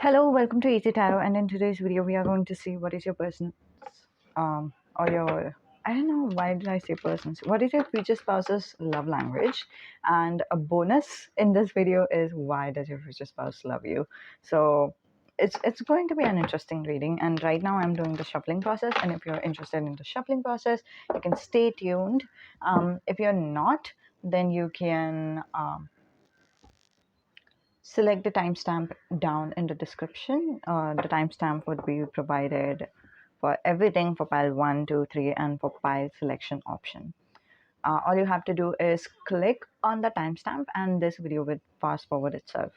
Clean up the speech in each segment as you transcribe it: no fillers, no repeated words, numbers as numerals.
Hello, welcome to Easy Tarot, and in today's video, we are going to see what is your person's, or your, I don't know, why did I say person's? What is your future spouse's love language? And a bonus in this video is why does your future spouse love you? So it's going to be an interesting reading, and right now I'm doing the shuffling process, and if you're interested in the shuffling process, you can stay tuned. If you're not, then you can select the timestamp down in the description. The timestamp would be provided for everything for pile 1, 2, 3, and for pile selection option. All you have to do is click on the timestamp and this video will fast forward itself.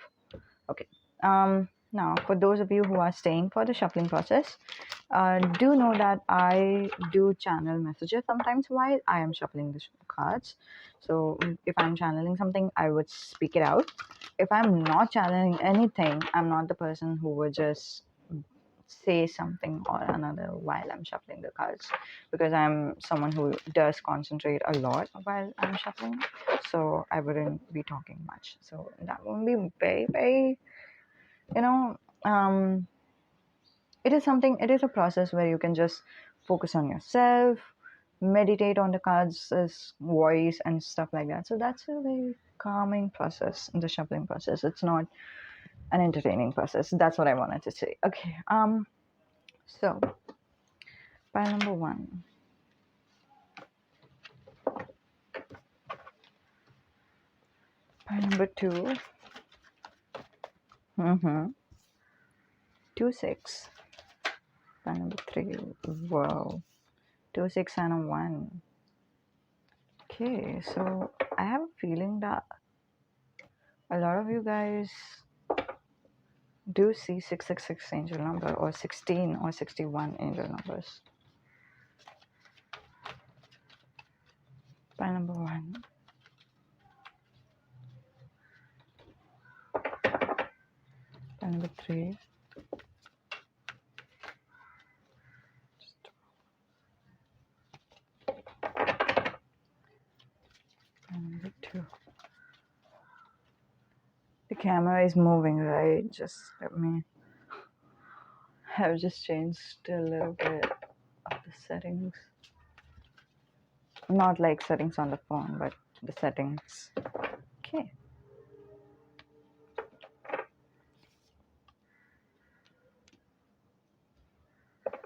Okay. Now, for those of you who are staying for the shuffling process, do know that I do channel messages sometimes while I am shuffling the cards. So if I'm channeling something, I would speak it out. If I'm not channeling anything, I'm not the person who would just say something or another while I'm shuffling the cards, because I'm someone who does concentrate a lot while I'm shuffling. So I wouldn't be talking much. So that won't be very, very, you know, it is a process where you can just focus on yourself, meditate on the cards' voice and stuff like that. So that's a very calming process, the shuffling process. It's not an entertaining process. That's what I wanted to say. Okay. So pile number 1. Pile number 2. 2, 6. Pile number 3. Wow. 2, 6 and a 1. Okay, so I have a feeling that a lot of you guys do see 666 angel number, or 16 or 61 angel numbers. Pile number 1. Pile number 3. Pile number 2. The camera is moving, right? Just let me. I've just changed a little bit of the settings. Not like settings on the phone, but the settings. Okay.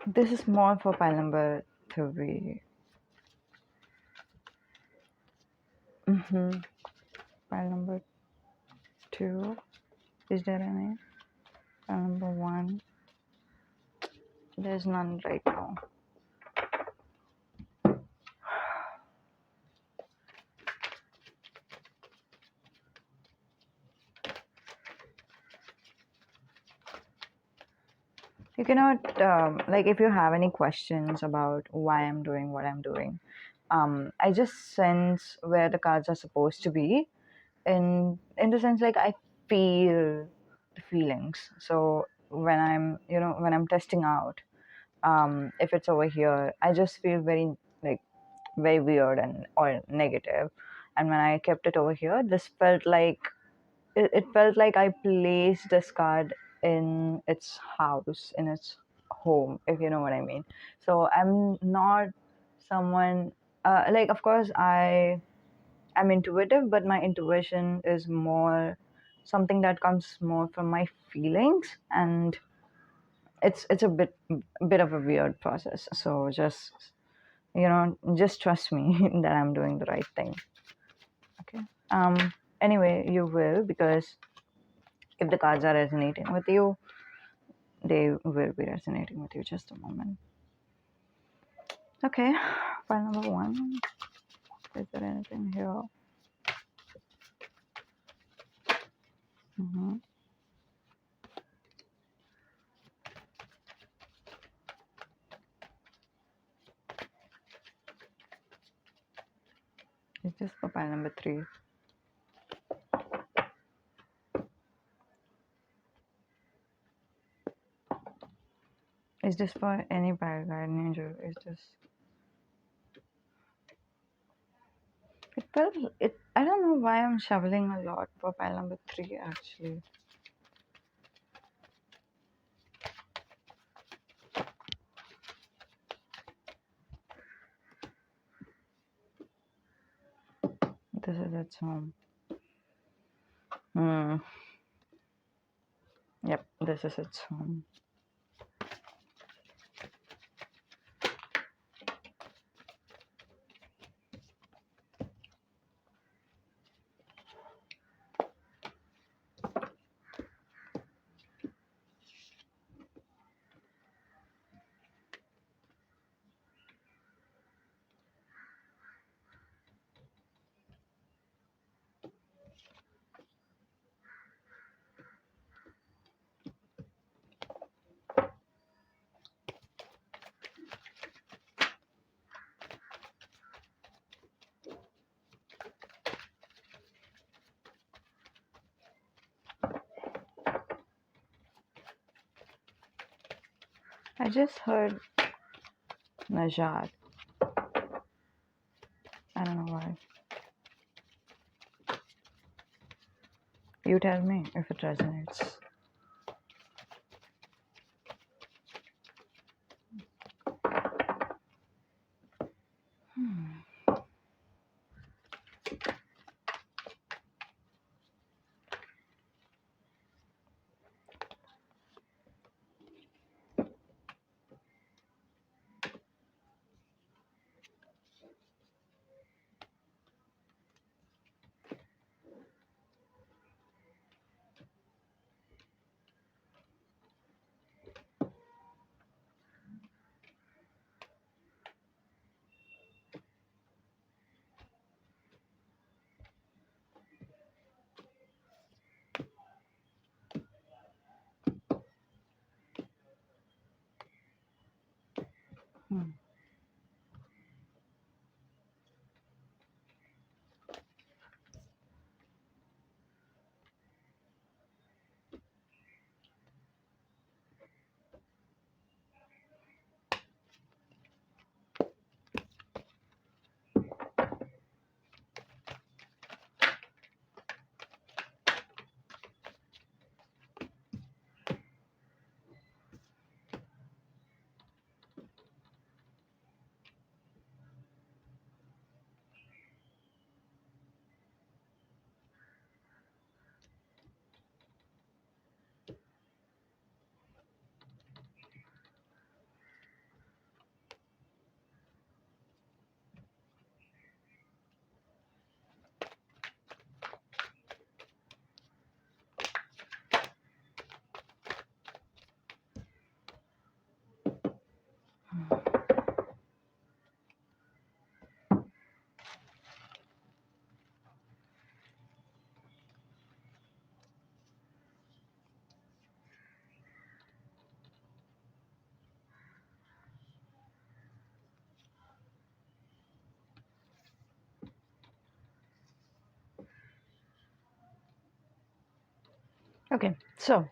This is more for pile number 3. Pile number 2. Is there any? Pile number 1. There's none right now. You cannot, like, if you have any questions about why I'm doing what I'm doing, I just sense where the cards are supposed to be. In the sense, like, I feel the feelings. So when I'm testing out, if it's over here, I just feel very, like, very weird and or negative. And when I kept it over here, this felt like it felt like I placed this card in its house, in its home, if you know what I mean. So I'm not someone, like, of course I'm intuitive, but my intuition is more something that comes more from my feelings, and it's a bit of a weird process. So just trust me that I'm doing the right thing. Okay. Anyway, you will, because if the cards are resonating with you, they will be resonating with you. Just a moment. Okay, file number 1. Is there anything here? Is this for pile number 3? Is this for any pile guardian angel? Is this? It felt it. I don't know why I'm shoveling a lot for pile number 3 actually. This is its home. Hmm. Yep, this is its home. I just heard Najat. I don't know why. You tell me if it resonates. Hmm. Okay, so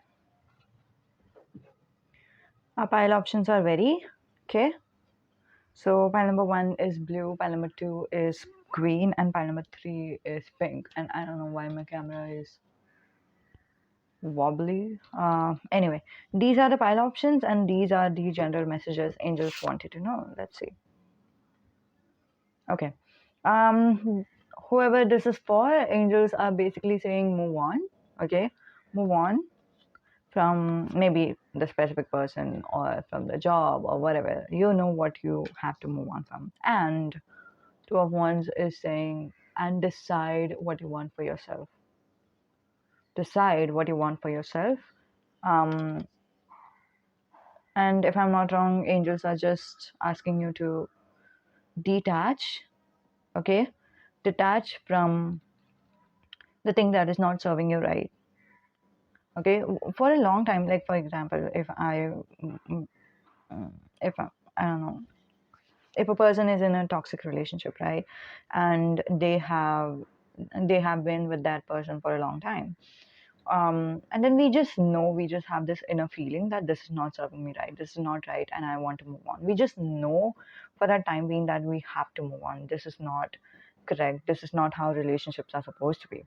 our pile options are very okay. So pile number 1 is blue, pile number 2 is green, and pile number 3 is pink. And I don't know why my camera is wobbly. Anyway, these are the pile options, and these are the general messages angels wanted to know. Let's see. Okay. Whoever this is for, angels are basically saying move on. Okay, move on from maybe the specific person or from the job or whatever. You know what you have to move on from. And Two of Wands is saying, and decide what you want for yourself. Decide what you want for yourself. Um, and if I'm not wrong, angels are just asking you to detach, okay? Detach from the thing that is not serving you right. Okay, for a long time, like for example, if I don't know, if a person is in a toxic relationship, right, and they have been with that person for a long time, and then we just have this inner feeling that this is not serving me right, this is not right, and I want to move on. We just know for that time being that we have to move on. This is not correct. This is not how relationships are supposed to be.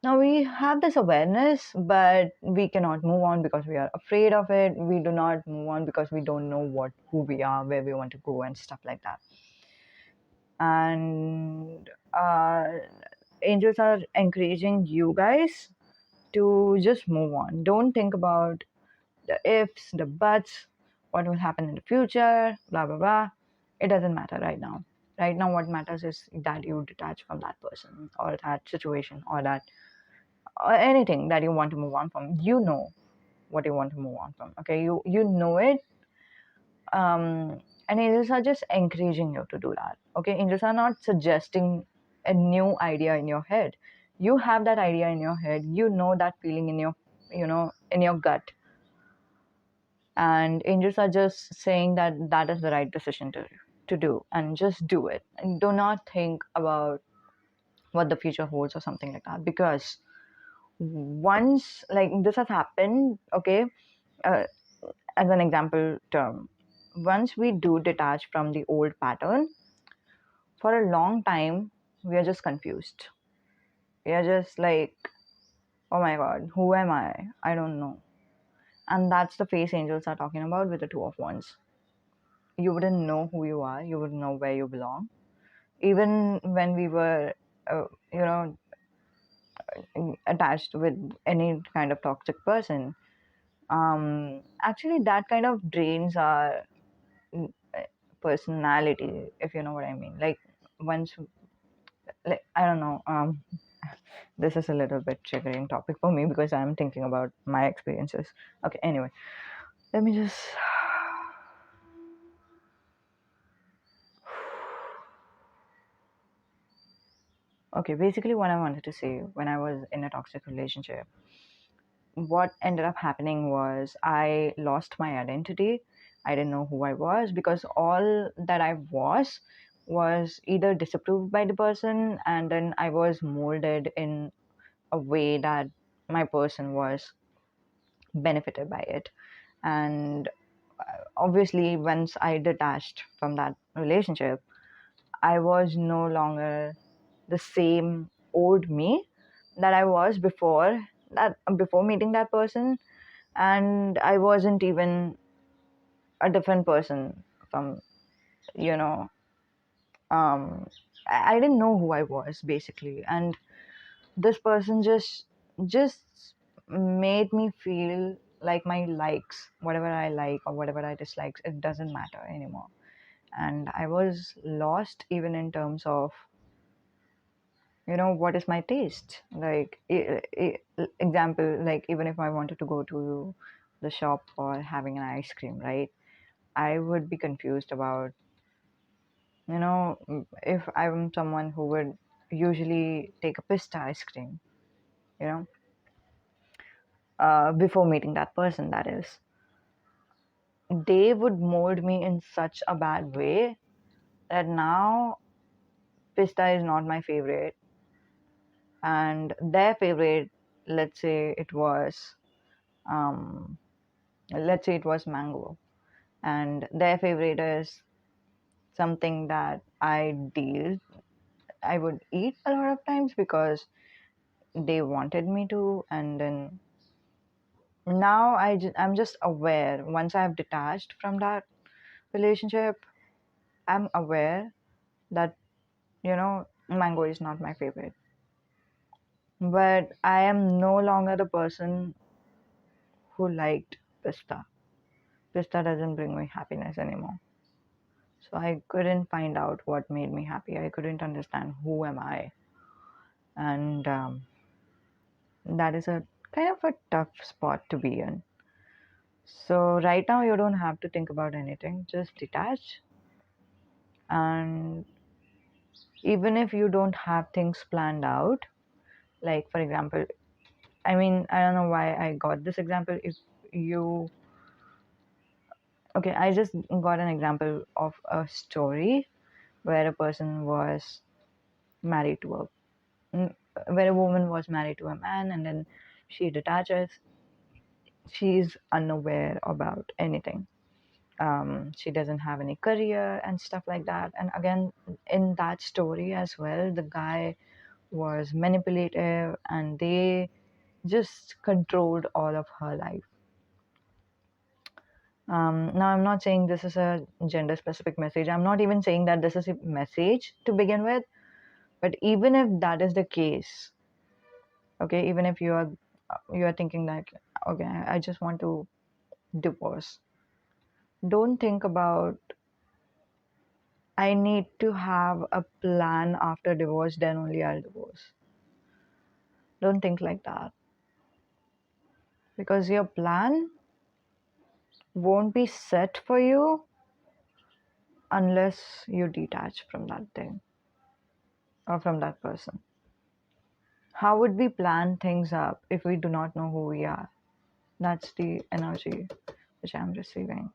Now we have this awareness, but we cannot move on because we are afraid of it. We do not move on because we don't know who we are, where we want to go, and stuff like that. and angels are encouraging you guys to just move on. Don't think about the ifs, the buts, what will happen in the future, blah blah blah. It doesn't matter right now. Right now, what matters is that you detach from that person or that situation or that or anything that you want to move on from. You know what you want to move on from. Okay, you know it. And angels are just encouraging you to do that. Okay, angels are not suggesting a new idea in your head. You have that idea in your head. You know that feeling in your, in your gut, and angels are just saying that that is the right decision to do, and just do it, and do not think about what the future holds or something like that, because once like this has happened, okay, uh, as an example term, once we do detach from the old pattern, for a long time we are just confused. We are just like, oh my god, who am I don't know. And that's the face angels are talking about with the two of wands. You wouldn't know who you are, you wouldn't know where you belong. Even when we were uh, you know attached with any kind of toxic person, actually that kind of drains our mm, personality, if you know what I mean. Like once, like I don't know, this is a little bit triggering topic for me because I'm thinking about my experiences. Okay, anyway, let me just okay, basically what I wanted to say, when I was in a toxic relationship, what ended up happening was I lost my identity. I didn't know who I was because all that I was either disapproved by the person, and then I was molded in a way that my person was benefited by it. And obviously, once I detached from that relationship, I was no longer the same old me that I was before meeting that person, and I wasn't even a different person from, you know um I didn't know who I was basically. And this person just made me feel like my likes, whatever I like or whatever I dislike, it doesn't matter anymore. And I was lost even in terms of, what is my taste. Like example, like even if I wanted to go to the shop for having an ice cream, right? I would be confused about, if I'm someone who would usually take a pista ice cream, you know, before meeting that person, that is, they would mold me in such a bad way that now pista is not my favorite, and their favorite, let's say it was, um, let's say it was mango, and their favorite is something that I would eat a lot of times because they wanted me to. And then now I'm just aware, once I've detached from that relationship, I'm aware that, mango is not my favorite. But I am no longer the person who liked pista. Pista doesn't bring me happiness anymore. So I couldn't find out what made me happy. I couldn't understand who am I. And that is a kind of a tough spot to be in. So right now you don't have to think about anything. Just detach. And even if you don't have things planned out, like for example, I mean, I don't know why I got this example. If you, okay, I just got an example of a story where a person was married to a, where a woman was married to a man, and then she detaches. She's unaware about anything. She doesn't have any career and stuff like that. And again, in that story as well, the guy was manipulative, and they just controlled all of her life. Now, I'm not saying this is a gender specific message. I'm not even saying that this is a message to begin with. But even if that is the case, okay, even if you are thinking like, okay, I just want to divorce. Don't think about I need to have a plan after divorce, then only I'll divorce. Don't think like that. Because your plan won't be set for you unless you detach from that thing or from that person. How would we plan things up if we do not know who we are? That's the energy which I'm receiving.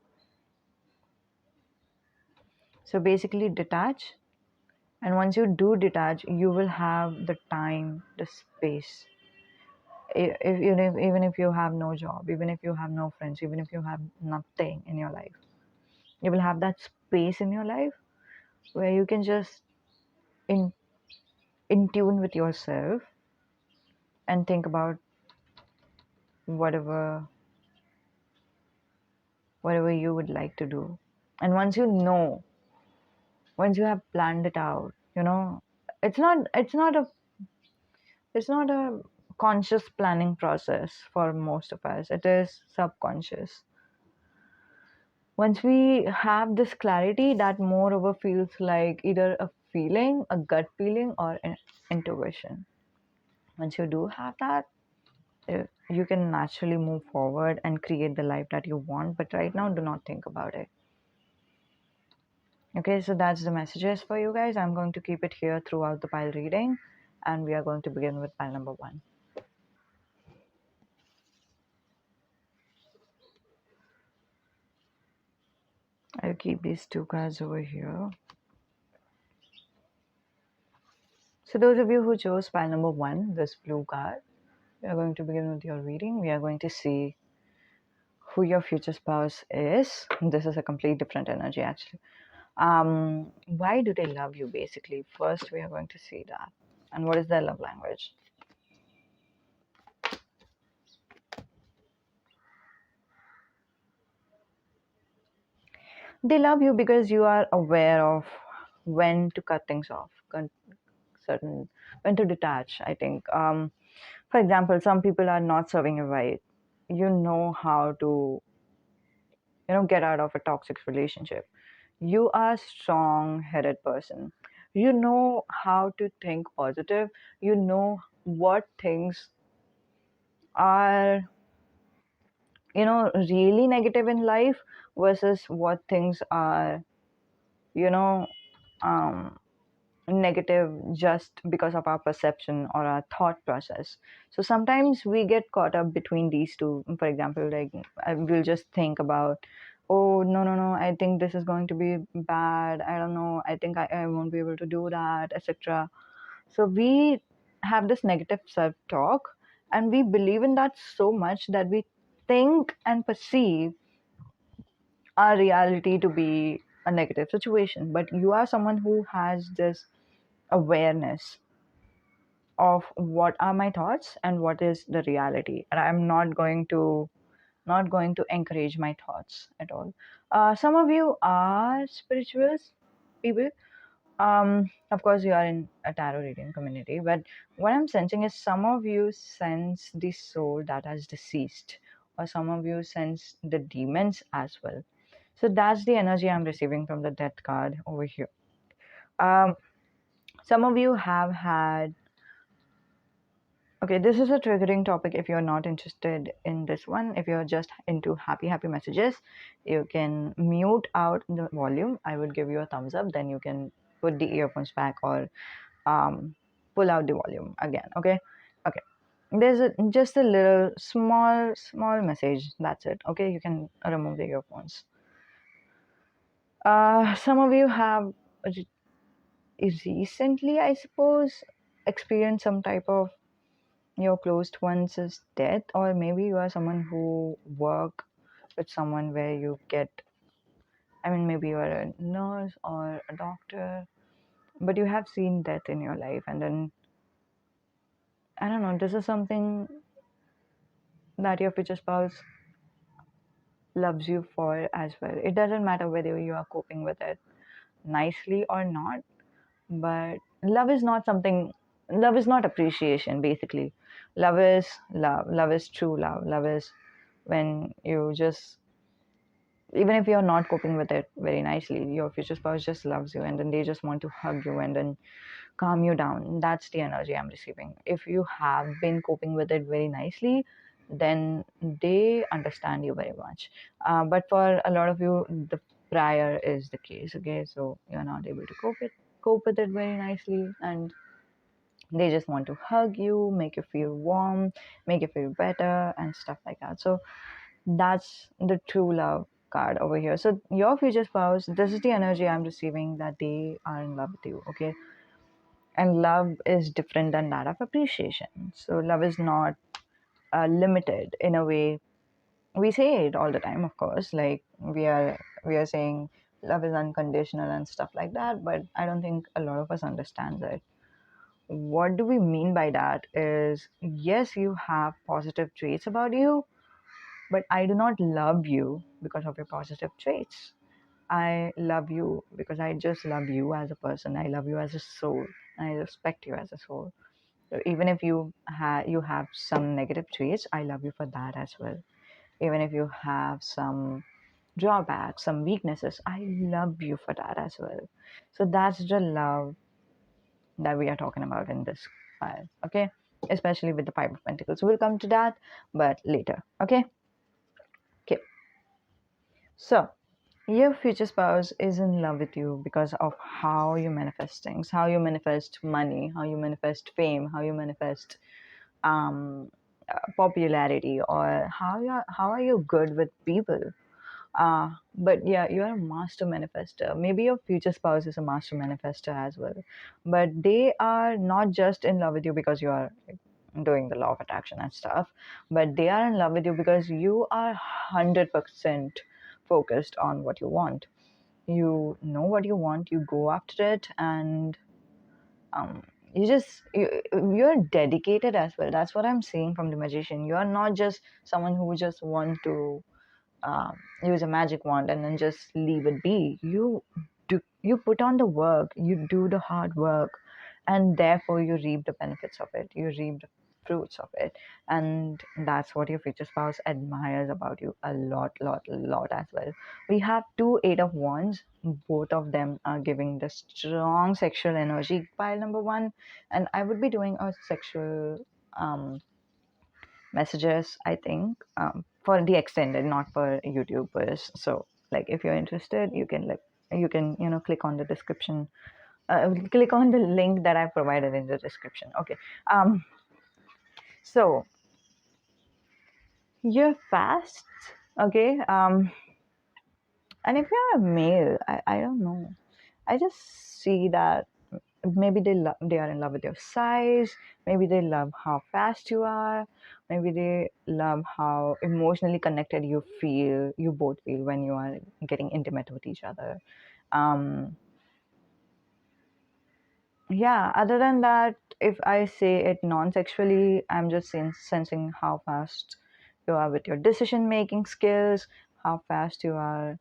So basically, detach. And once you do detach, you will have the time, the space. Even if you have no job, even if you have no friends, even if you have nothing in your life, you will have that space in your life where you can just in in tune with yourself and think about whatever whatever you would like to do. And once you have planned it out, it's not a conscious planning process for most of us. It is subconscious. Once we have this clarity, that moreover feels like either a feeling, a gut feeling, or an intuition. Once you do have that, you can naturally move forward and create the life that you want. But right now, do not think about it. Okay, so that's the messages for you guys. I'm going to keep it here throughout the pile reading, and we are going to begin with pile number 1. I'll keep these 2 cards over here. So those of you who chose pile number 1, this blue card, we are going to begin with your reading. We are going to see who your future spouse is. This is a complete different energy, actually. Why do they love you, basically? First, we are going to see that. And what is their love language? They love you because you are aware of when to cut things off, certain when to detach. I think, for example, some people are not serving you right. You know how to, get out of a toxic relationship. You are a strong-headed person. You know how to think positive. You know what things are, really negative in life versus what things are, you know, um, negative just because of our perception or our thought process. So sometimes we get caught up between these two. For example, like we'll just think about, oh, no, no, no, I think this is going to be bad. I don't know. I think I won't be able to do that, etc. So we have this negative self talk and we believe in that so much that we think and perceive our reality to be a negative situation. But you are someone who has this awareness of what are my thoughts and what is the reality, and I'm not going to encourage my thoughts at all. Some of you are spirituals people. Of course, you are in a tarot reading community, but what I'm sensing is some of you sense the soul that has deceased, or some of you sense the demons as well. So that's the energy I'm receiving from the death card over here. um, some of you have had. Okay, this is a triggering topic. If you're not interested in this one, if you're just into happy messages, you can mute out the volume. I would give you a thumbs up. Then you can put the earphones back or pull out the volume again. Okay, okay. There's just a little small message. That's it. Okay, you can remove the earphones. Some of you have recently, I suppose, experienced some type of your closed one's death, or maybe you are someone who work with someone where you get, I mean, maybe you are a nurse or a doctor, but you have seen death in your life, and then I don't know, this is something that your future spouse loves you for as well. It doesn't matter whether you are coping with it nicely or not, but love is not something, love is not appreciation basically. Love is love. Love is true love. Love is when you just, even if you're not coping with it very nicely, your future spouse just loves you and then they just want to hug you and then calm you down. That's the energy I'm receiving. If you have been coping with it very nicely, then they understand you very much. But for a lot of you, the prior is the case. Okay, so you're not able to cope with it very nicely, and they just want to hug you, make you feel warm, make you feel better, and stuff like that. So that's the true love card over here. So your future spouse, this is the energy I'm receiving, that they are in love with you. Okay, and love is different than that of appreciation. So love is not limited in a way. We say it all the time, of course, like we are saying love is unconditional and stuff like that, but I don't think a lot of us understands it. What do we mean by that is, yes, you have positive traits about you, but I do not love you because of your positive traits. I love you because I just love you as a person. I love you as a soul. I respect you as a soul. So even if you have some negative traits, I love you for that as well. Even if you have some drawbacks, some weaknesses, I love you for that as well. So that's the love that we are talking about in this file. Okay, especially with the Five of Pentacles. We'll come to that, but later. Okay. Okay. So your future spouse is in love with you because of how you manifest things, how you manifest money, how you manifest fame, how you manifest popularity, or how are you good with people. But yeah, you're a master manifester. Maybe your future spouse is a master manifester as well, but they are not just in love with you because you are doing the law of attraction and stuff, but they are in love with you because you are 100% focused on what you want. You know what you want, you go after it, and um, you're dedicated as well. That's what I'm seeing from the magician. You're not just someone who just want to use a magic wand and then just leave it be. You put on the work, you do the hard work, and therefore you reap the benefits of it. You reap the fruits of it, and that's what your future spouse admires about you a lot as well. We have two Eight of Wands. Both of them are giving the strong sexual energy, pile number one, and I would be doing a sexual messages, I think, for the extended, not for YouTubers. So like if you're interested, you can click on the description, click on the link that I provided in the description. Okay. So you're fast. Okay. And if you're a male, I don't know, I just see that maybe they are in love with your size. Maybe they love how fast you are. Maybe they love how emotionally connected you both feel when you are getting intimate with each other. um yeah, other than that, if I say it non-sexually, I'm just sensing how fast you are with your decision making skills, how fast you are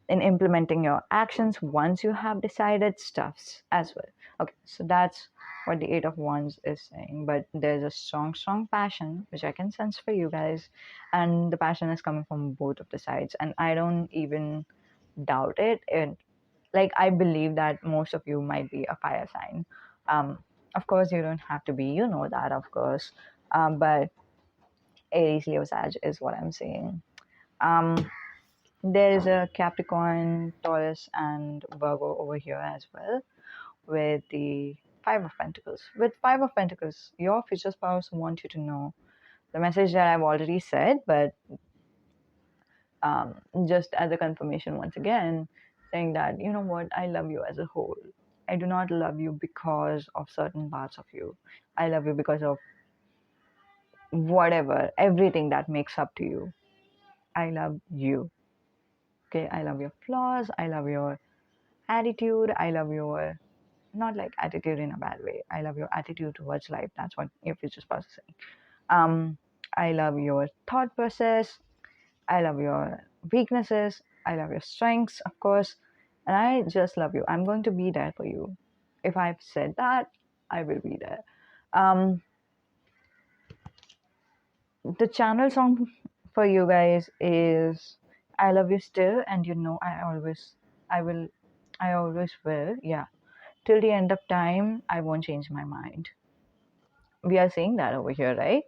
in implementing your actions once you have decided stuffs as well. Okay, so that's what the Eight of Wands is saying. But there's a strong passion which I can sense for you guys, and the passion is coming from both of the sides. And I don't even doubt it. And like I believe that most of you might be a fire sign. Um, of course, you don't have to be. You know that, of course. But Aries, Leo, Sag is what I'm saying. Um, there is a Capricorn, Taurus, and Virgo over here as well with the Five of Pentacles. With Five of Pentacles, your future spouse wants you to know the message that I've already said, but just as a confirmation once again, saying that, you know what, I love you as a whole. I do not love you because of certain parts of you. I love you because of whatever, everything that makes up to you. I love you. Okay, I love your flaws. I love your attitude. I love your, not like attitude in a bad way. I love your attitude towards life. That's what your future spouse is saying. I love your thought process. I love your weaknesses. I love your strengths, of course. And I just love you. I'm going to be there for you. If I've said that, I will be there. Um, the channel song for you guys is I Love You Still, and you know I will, I always will. Yeah. Till the end of time, I won't change my mind. We are saying that over here, right?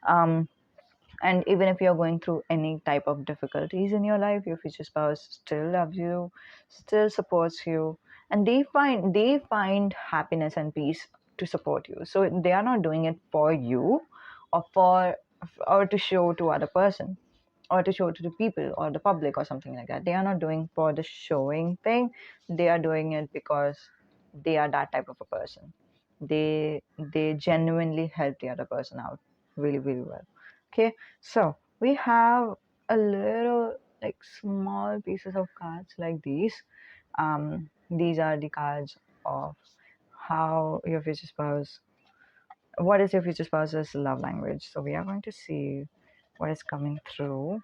Um, and even if you're going through any type of difficulties in your life, your future spouse still loves you, still supports you, and they find happiness and peace to support you. So they are not doing it for you, or for, or to show to other person, or to show to the people or the public or something like that. They are not doing for the showing thing. They are doing it because they are that type of a person. They genuinely help the other person out really, really well. Okay, so we have a little, like, small pieces of cards like these. These are the cards of how your future spouse, what is your future spouse's love language. So we are going to see what is coming through.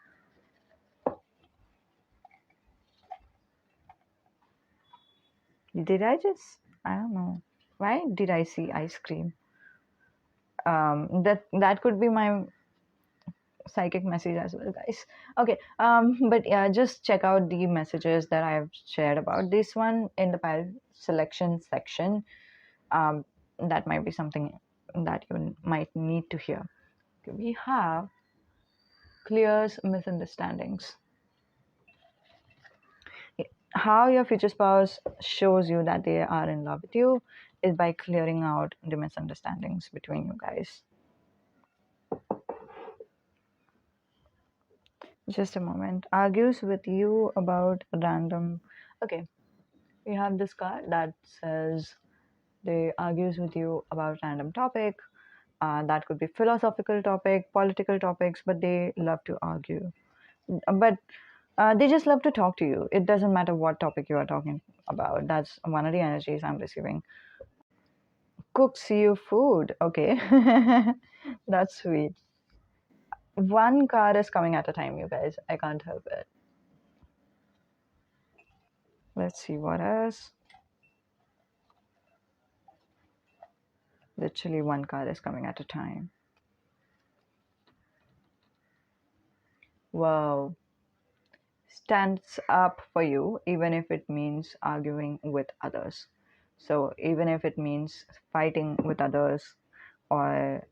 Did I just, I don't know. Why did I see ice cream? That could be my psychic message as well, guys. Okay. But yeah, just check out the messages that I have shared about this one in the pile selection section. Um, that might be something that you might need to hear. Okay, we have clears misunderstandings. How your future spouse shows you that they are in love with you is by clearing out the misunderstandings between you guys. Just a moment. Argues with you about random. Okay, we have this card that says they argues with you about random topic. That could be philosophical topic, political topics, but they love to argue. But they just love to talk to you. It doesn't matter what topic you are talking about. That's one of the energies I'm receiving. Cooks you food. Okay. That's sweet. One card is coming at a time, you guys. I can't help it. Let's see what else. Literally, one card is coming at a time. Wow. Stands up for you, even if it means arguing with others. So, even if it means fighting with others, or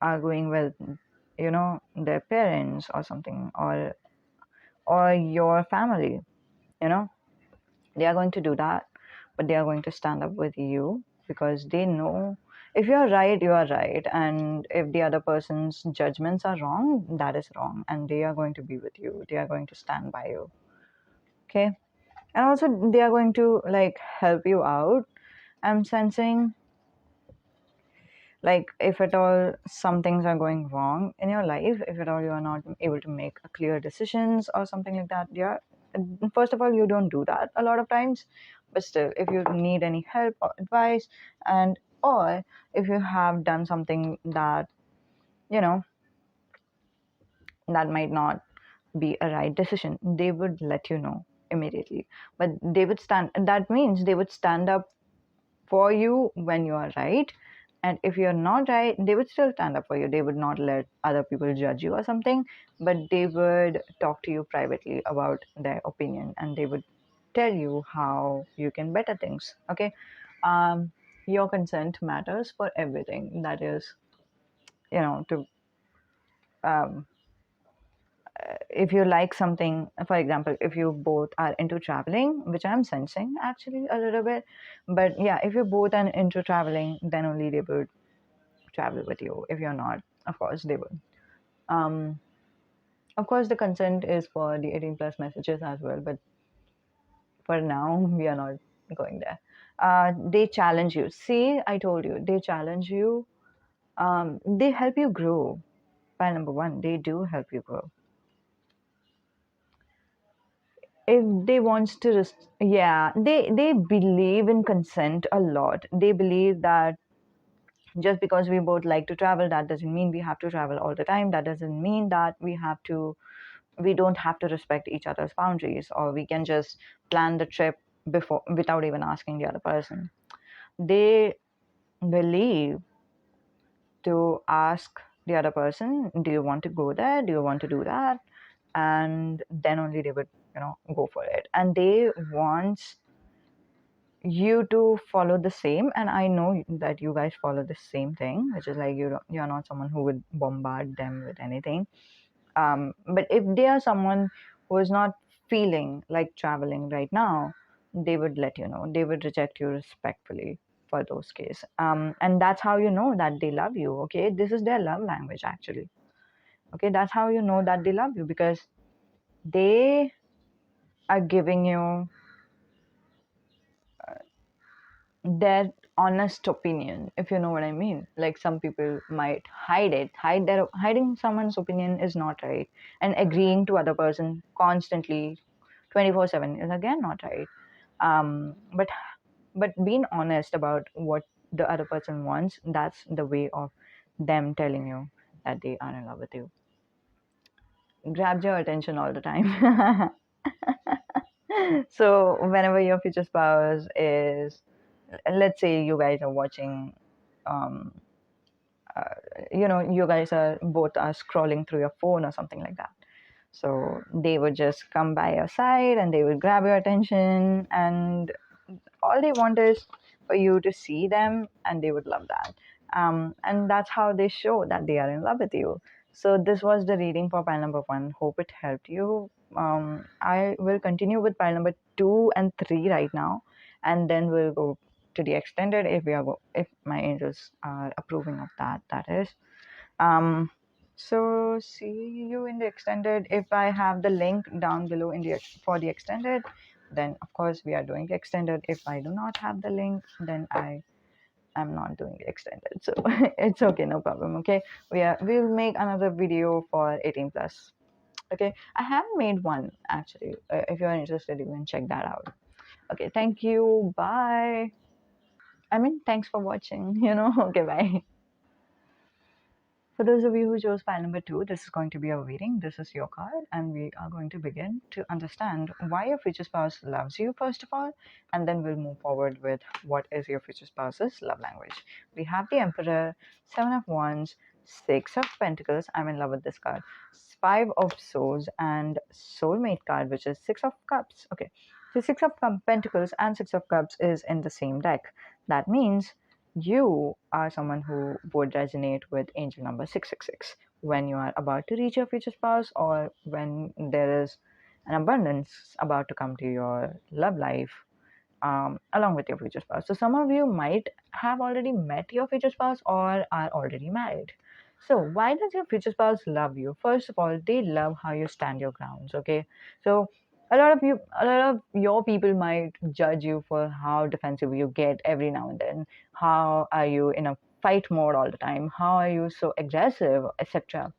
arguing with, their parents or something, or your family, you know, they are going to do that, but they are going to stand up with you because they know if you're right, you are right. And if the other person's judgments are wrong, that is wrong. And they are going to be with you. They are going to stand by you. Okay. And also, they are going to, like, help you out. I'm sensing, like, if at all some things are going wrong in your life, if at all you are not able to make a clear decisions or something like that, yeah, first of all, you don't do that a lot of times. But still, if you need any help or advice, and or if you have done something that, you know that might not be a right decision, they would let you know immediately. But they would stand, that means they would stand up for you when you are right. And if you're not right, they would still stand up for you. They would not let other people judge you or something, but they would talk to you privately about their opinion, and they would tell you how you can better things. Okay. Your consent matters for everything. That is, to um, if you like something, for example, if you both are into traveling, which I'm sensing actually a little bit, but yeah, if you both are into traveling, then only they would travel with you. If you're not, of course they would. um of course, the consent is for the 18 plus messages as well, but for now we are not going there. They challenge you. See, I told you, they challenge you. They help you grow. By number one, they do help you grow. If they wants to yeah, they believe in consent a lot. They believe that Just because we both like to travel, that doesn't mean we have to travel all the time. That doesn't mean that we don't have to respect each other's boundaries, or we can just plan the trip before without even asking the other person. They believe to ask the other person, do you want to go there, do you want to do that, and then only they would go for it. And they want you to follow the same, and I know that you guys follow the same thing, which is like you're not someone who would bombard them with anything. But if they are someone who is not feeling like traveling right now, they would let you know. They would reject you respectfully for those cases. And that's how you know that they love you. Okay, this is their love language actually. Okay, that's how you know that they love you, because they are giving you their honest opinion, if you know what I mean. Like some people might hiding someone's opinion is not right, and agreeing to other person constantly 24/7 is again not right. But being honest about what the other person wants, that's the way of them telling you that they are in love with you. Grabs your attention all the time. So whenever your future spouse is, let's say you guys are watching, um, uh, you guys are both are scrolling through your phone or something like that. So they would just come by your side and they would grab your attention, and all they want is for you to see them, and they would love that. And that's how they show that they are in love with you. So this was the reading for pile number one. Hope it helped you. I will continue with pile number two and three right now, and then we'll go to the extended if if my angels are approving of that. That is. Um, so see you in the extended. If I have the link down below in the for the extended, then of course we are doing the extended. If I do not have the link, then I am not doing the extended. So it's okay, no problem. Okay, we'll make another video for 18 plus. Okay, I haven't made one actually. If you're interested, you can check that out. Okay, thank you. Bye. I mean, thanks for watching. Okay, bye. For those of you who chose file number two, this is going to be a reading. This is your card, and we are going to begin to understand why your future spouse loves you, first of all, and then we'll move forward with what is your future spouse's love language. We have the Emperor, Seven of Wands, Six of Pentacles. I'm in love with this card. Five of Swords, and Soulmate card, which is Six of Cups. Okay, so Six of Pentacles and Six of Cups is in the same deck. That means you are someone who would resonate with angel number 666 when you are about to reach your future spouse, or when there is an abundance about to come to your love life, along with your future spouse. So some of you might have already met your future spouse or are already married. So why does your future spouse love you? First of all, they love how you stand your grounds. Okay, so a lot of your people might judge you for how defensive you get every now and then. How are you in a fight mode all the time? How are you so aggressive, etc.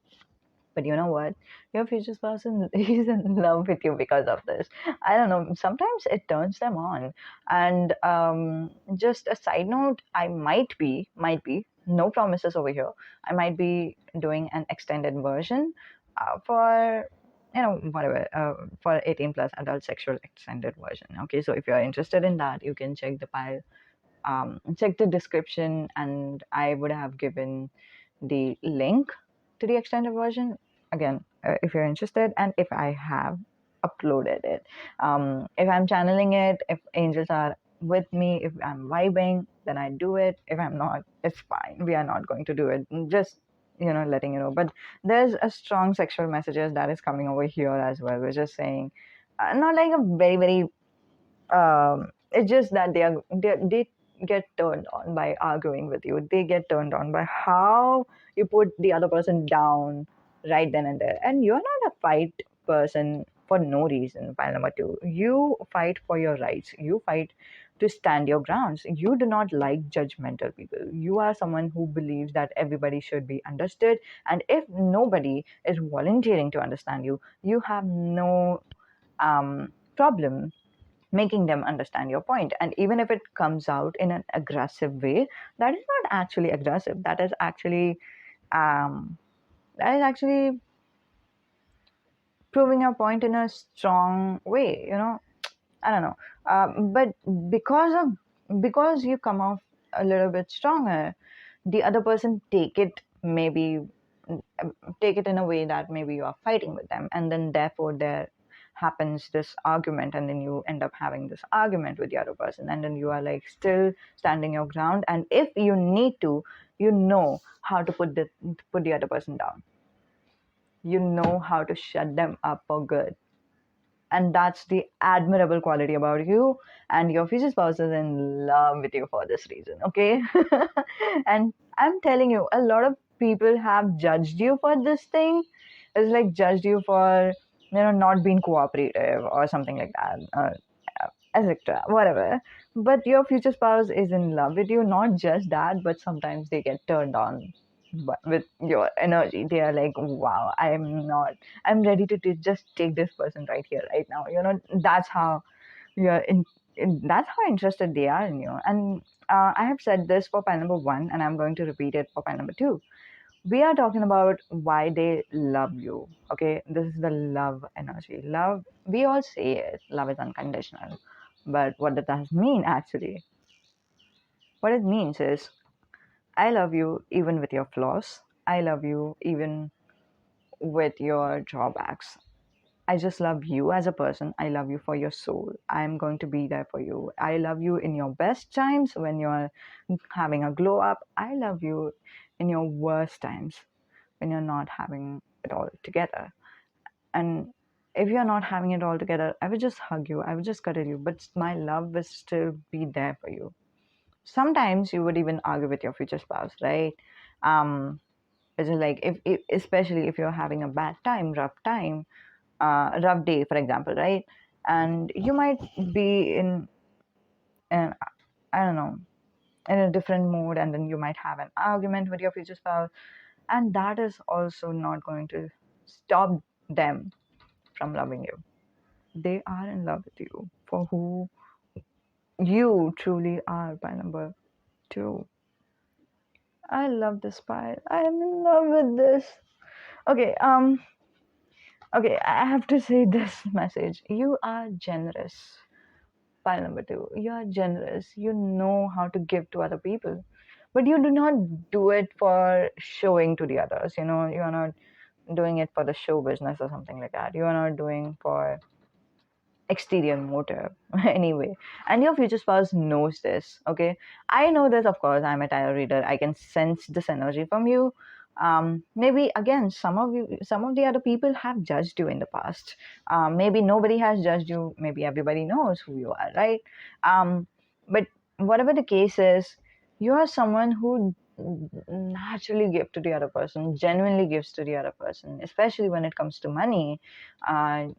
But you know what? Your future person is in love with you because of this. I don't know. Sometimes it turns them on. And just a side note, I might be, no promises over here. I might be doing an extended version for, whatever, for 18 plus adult sexual extended version. Okay, so if you're interested in that, you can check the pile, check the description, and I would have given the link to the extended version again, if you're interested, and if I have uploaded it, if I'm channeling it, if angels are with me, if I'm vibing, then I do it. If I'm not, it's fine, we are not going to do it. Just letting you know. But there's a strong sexual messages that is coming over here as well, which is saying, not like a very very, it's just that they get turned on by arguing with you. They get turned on by how you put the other person down right then and there. And you're not a fight person for no reason. Pile number two, you fight for your rights. You fight to stand your grounds. You do not like judgmental people. You are someone who believes that everybody should be understood, and if nobody is volunteering to understand you, you have no problem making them understand your point. And even if it comes out in an aggressive way, that is not actually aggressive. Um, that is actually proving your point in a strong way. I don't know. But because you come off a little bit stronger, the other person take it in a way that maybe you are fighting with them, and then therefore there happens this argument, and then you end up having this argument with the other person, and then you are like still standing your ground. And if you need to, you know how to put the other person down. You know how to shut them up for good, and that's the admirable quality about you. And your future spouse is in love with you for this reason, okay? And I'm telling you, a lot of people have judged you for this thing. It's like judged you for not being cooperative or something like that, etc., whatever. But your future spouse is in love with you. Not just that, but sometimes they get turned on with your energy. They are like, wow, I'm ready to just take this person right here, right now. That's how you're that's how interested they are in you. And I have said this for pile number one, and I'm going to repeat it for pile number two. We are talking about why they love you. Okay, this is the love energy. Love, we all say it, love is unconditional. But what does that mean actually? What it means is, I love you even with your flaws. I love you even with your drawbacks. I just love you as a person. I love you for your soul. I'm going to be there for you. I love you in your best times when you're having a glow up. I love you in your worst times when you're not having it all together. And if you're not having it all together, I would just hug you. I would just cuddle you. But my love will still be there for you. Sometimes you would even argue with your future spouse, right? Which is like, if especially if you're having a bad time, rough day, for example, right? And you might be in I don't know, in a different mood, and then you might have an argument with your future spouse, and that is also not going to stop them from loving you. They are in love with you for who you truly are. By number two, I love this part. I am in love with this. Okay, okay, I have to say this message. You are generous. Pile number two, you are generous. You know how to give to other people, but you do not do it for showing to the others. You are not doing it for the show business or something like that. You are not doing for exterior motive anyway. And your future spouse knows this, okay? I know this, of course. I'm a tarot reader. I can sense this energy from you. Maybe again, some of the other people have judged you in the past. Maybe nobody has judged you. Maybe everybody knows who you are, right? But whatever the case is, you are someone who naturally give to the other person, genuinely gives to the other person, especially when it comes to money.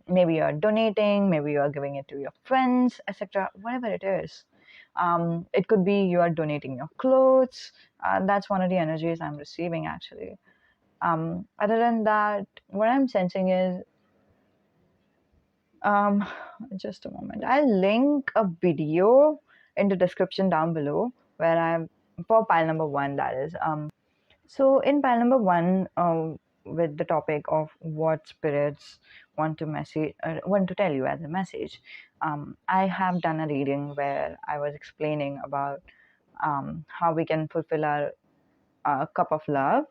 Maybe you're donating, maybe you're giving it to your friends, etc., whatever it is. It could be you are donating your clothes. That's one of the energies I'm receiving actually. Other than that, what I'm sensing is, um, just a moment. I'll link a video in the description down below where I'm for pile number one, that is. So in pile number one, with the topic of what spirits want to tell you as a message, I have done a reading where I was explaining about how we can fulfill our cup of love.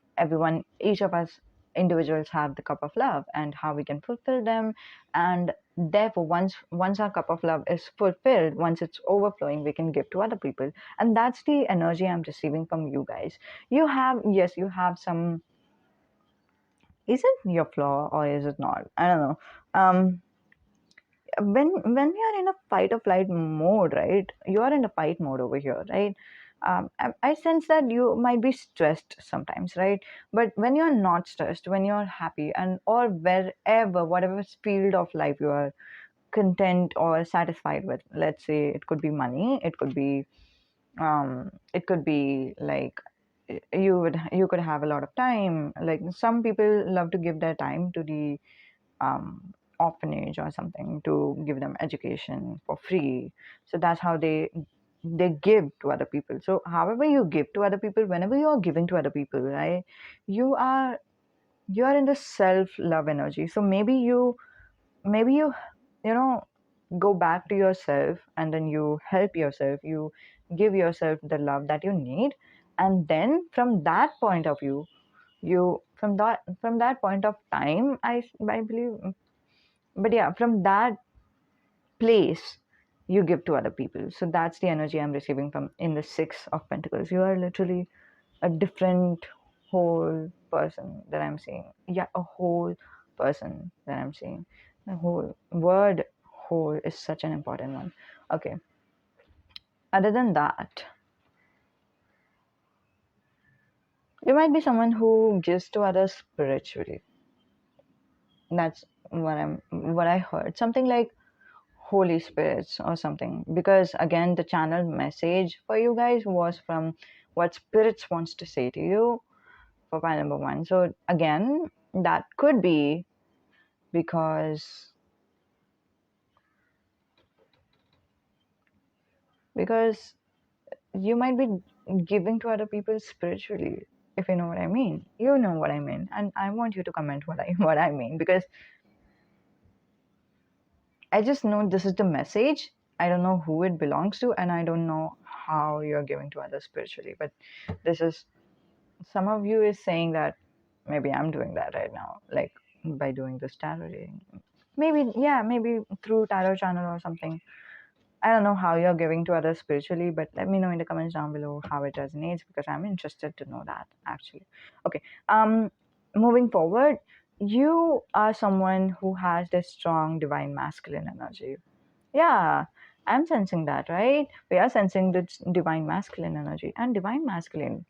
Each of us individuals have the cup of love, and how we can fulfill them. And therefore, once our cup of love is fulfilled, once it's overflowing, we can give to other people. And that's the energy I'm receiving from you guys. You have some. Is it your flaw or is it not? I don't know. When we are in a fight or flight mode, right? You are in a fight mode over here, right? I sense that you might be stressed sometimes, right? But when you're not stressed, when you're happy, and or wherever, whatever field of life you are content or satisfied with, let's say it could be money, it could be like you could have a lot of time. Like some people love to give their time to the orphanage or something to give them education for free. So that's how they give to other people. So however you give to other people, whenever you are giving to other people, right, you are you are in the self love energy. So maybe you you know go back to yourself, and then you help yourself, you give yourself the love that you need, and then from that point of view, you from that point of time, I believe, but yeah, from that place, you give to other people. So that's the energy I'm receiving from in the Six of Pentacles. You are literally a different whole person that I'm seeing. Yeah, a whole person that I'm seeing. The whole word whole is such an important one. Okay. Other than that, you might be someone who gives to others spiritually. That's what I heard. Something like Holy Spirits or something. Because again, the channel message for you guys was from what spirits wants to say to you for pile number one. So again, that could be because because you might be giving to other people spiritually, if you know what I mean. You know what I mean, and I want you to comment what I what I mean, because I just know this is the message. I don't know who it belongs to, and I don't know how you're giving to others spiritually. But this is, some of you is saying that maybe I'm doing that right now, like by doing this tarot reading. Maybe, yeah, maybe through tarot channel or something. I don't know how you're giving to others spiritually, but let me know in the comments down below how it resonates, because I'm interested to know that actually. Okay. Moving forward, you are someone who has this strong divine masculine energy. Yeah, I'm sensing that, right? We are sensing the divine masculine energy. And divine masculine,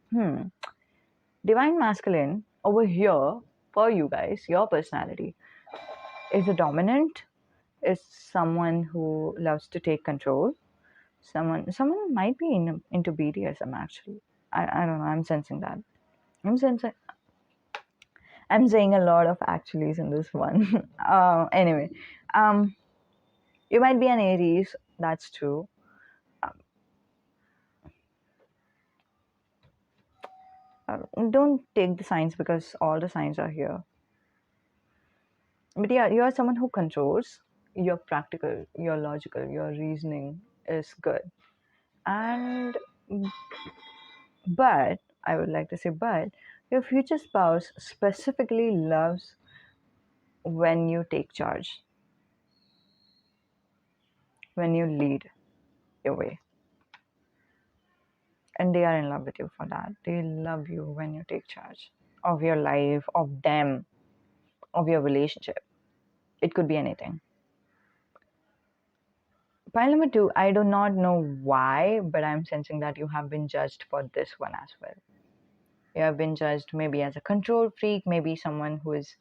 divine masculine over here for you guys, your personality is a dominant, is someone who loves to take control. Someone might be into BDSM actually. I don't know. I'm sensing that. I'm sensing. I'm saying a lot of actuallys in this one. Anyway, um, you might be an Aries. That's true. Don't take the signs because all the signs are here. But yeah, you are someone who controls. You're practical. You're logical. Your reasoning is good. And but I would like to say, but your future spouse specifically loves when you take charge, when you lead your way. And they are in love with you for that. They love you when you take charge of your life, of them, of your relationship. It could be anything. Point number two, I do not know why, but I'm sensing that you have been judged for this one as well. You have been judged maybe as a control freak, maybe someone who is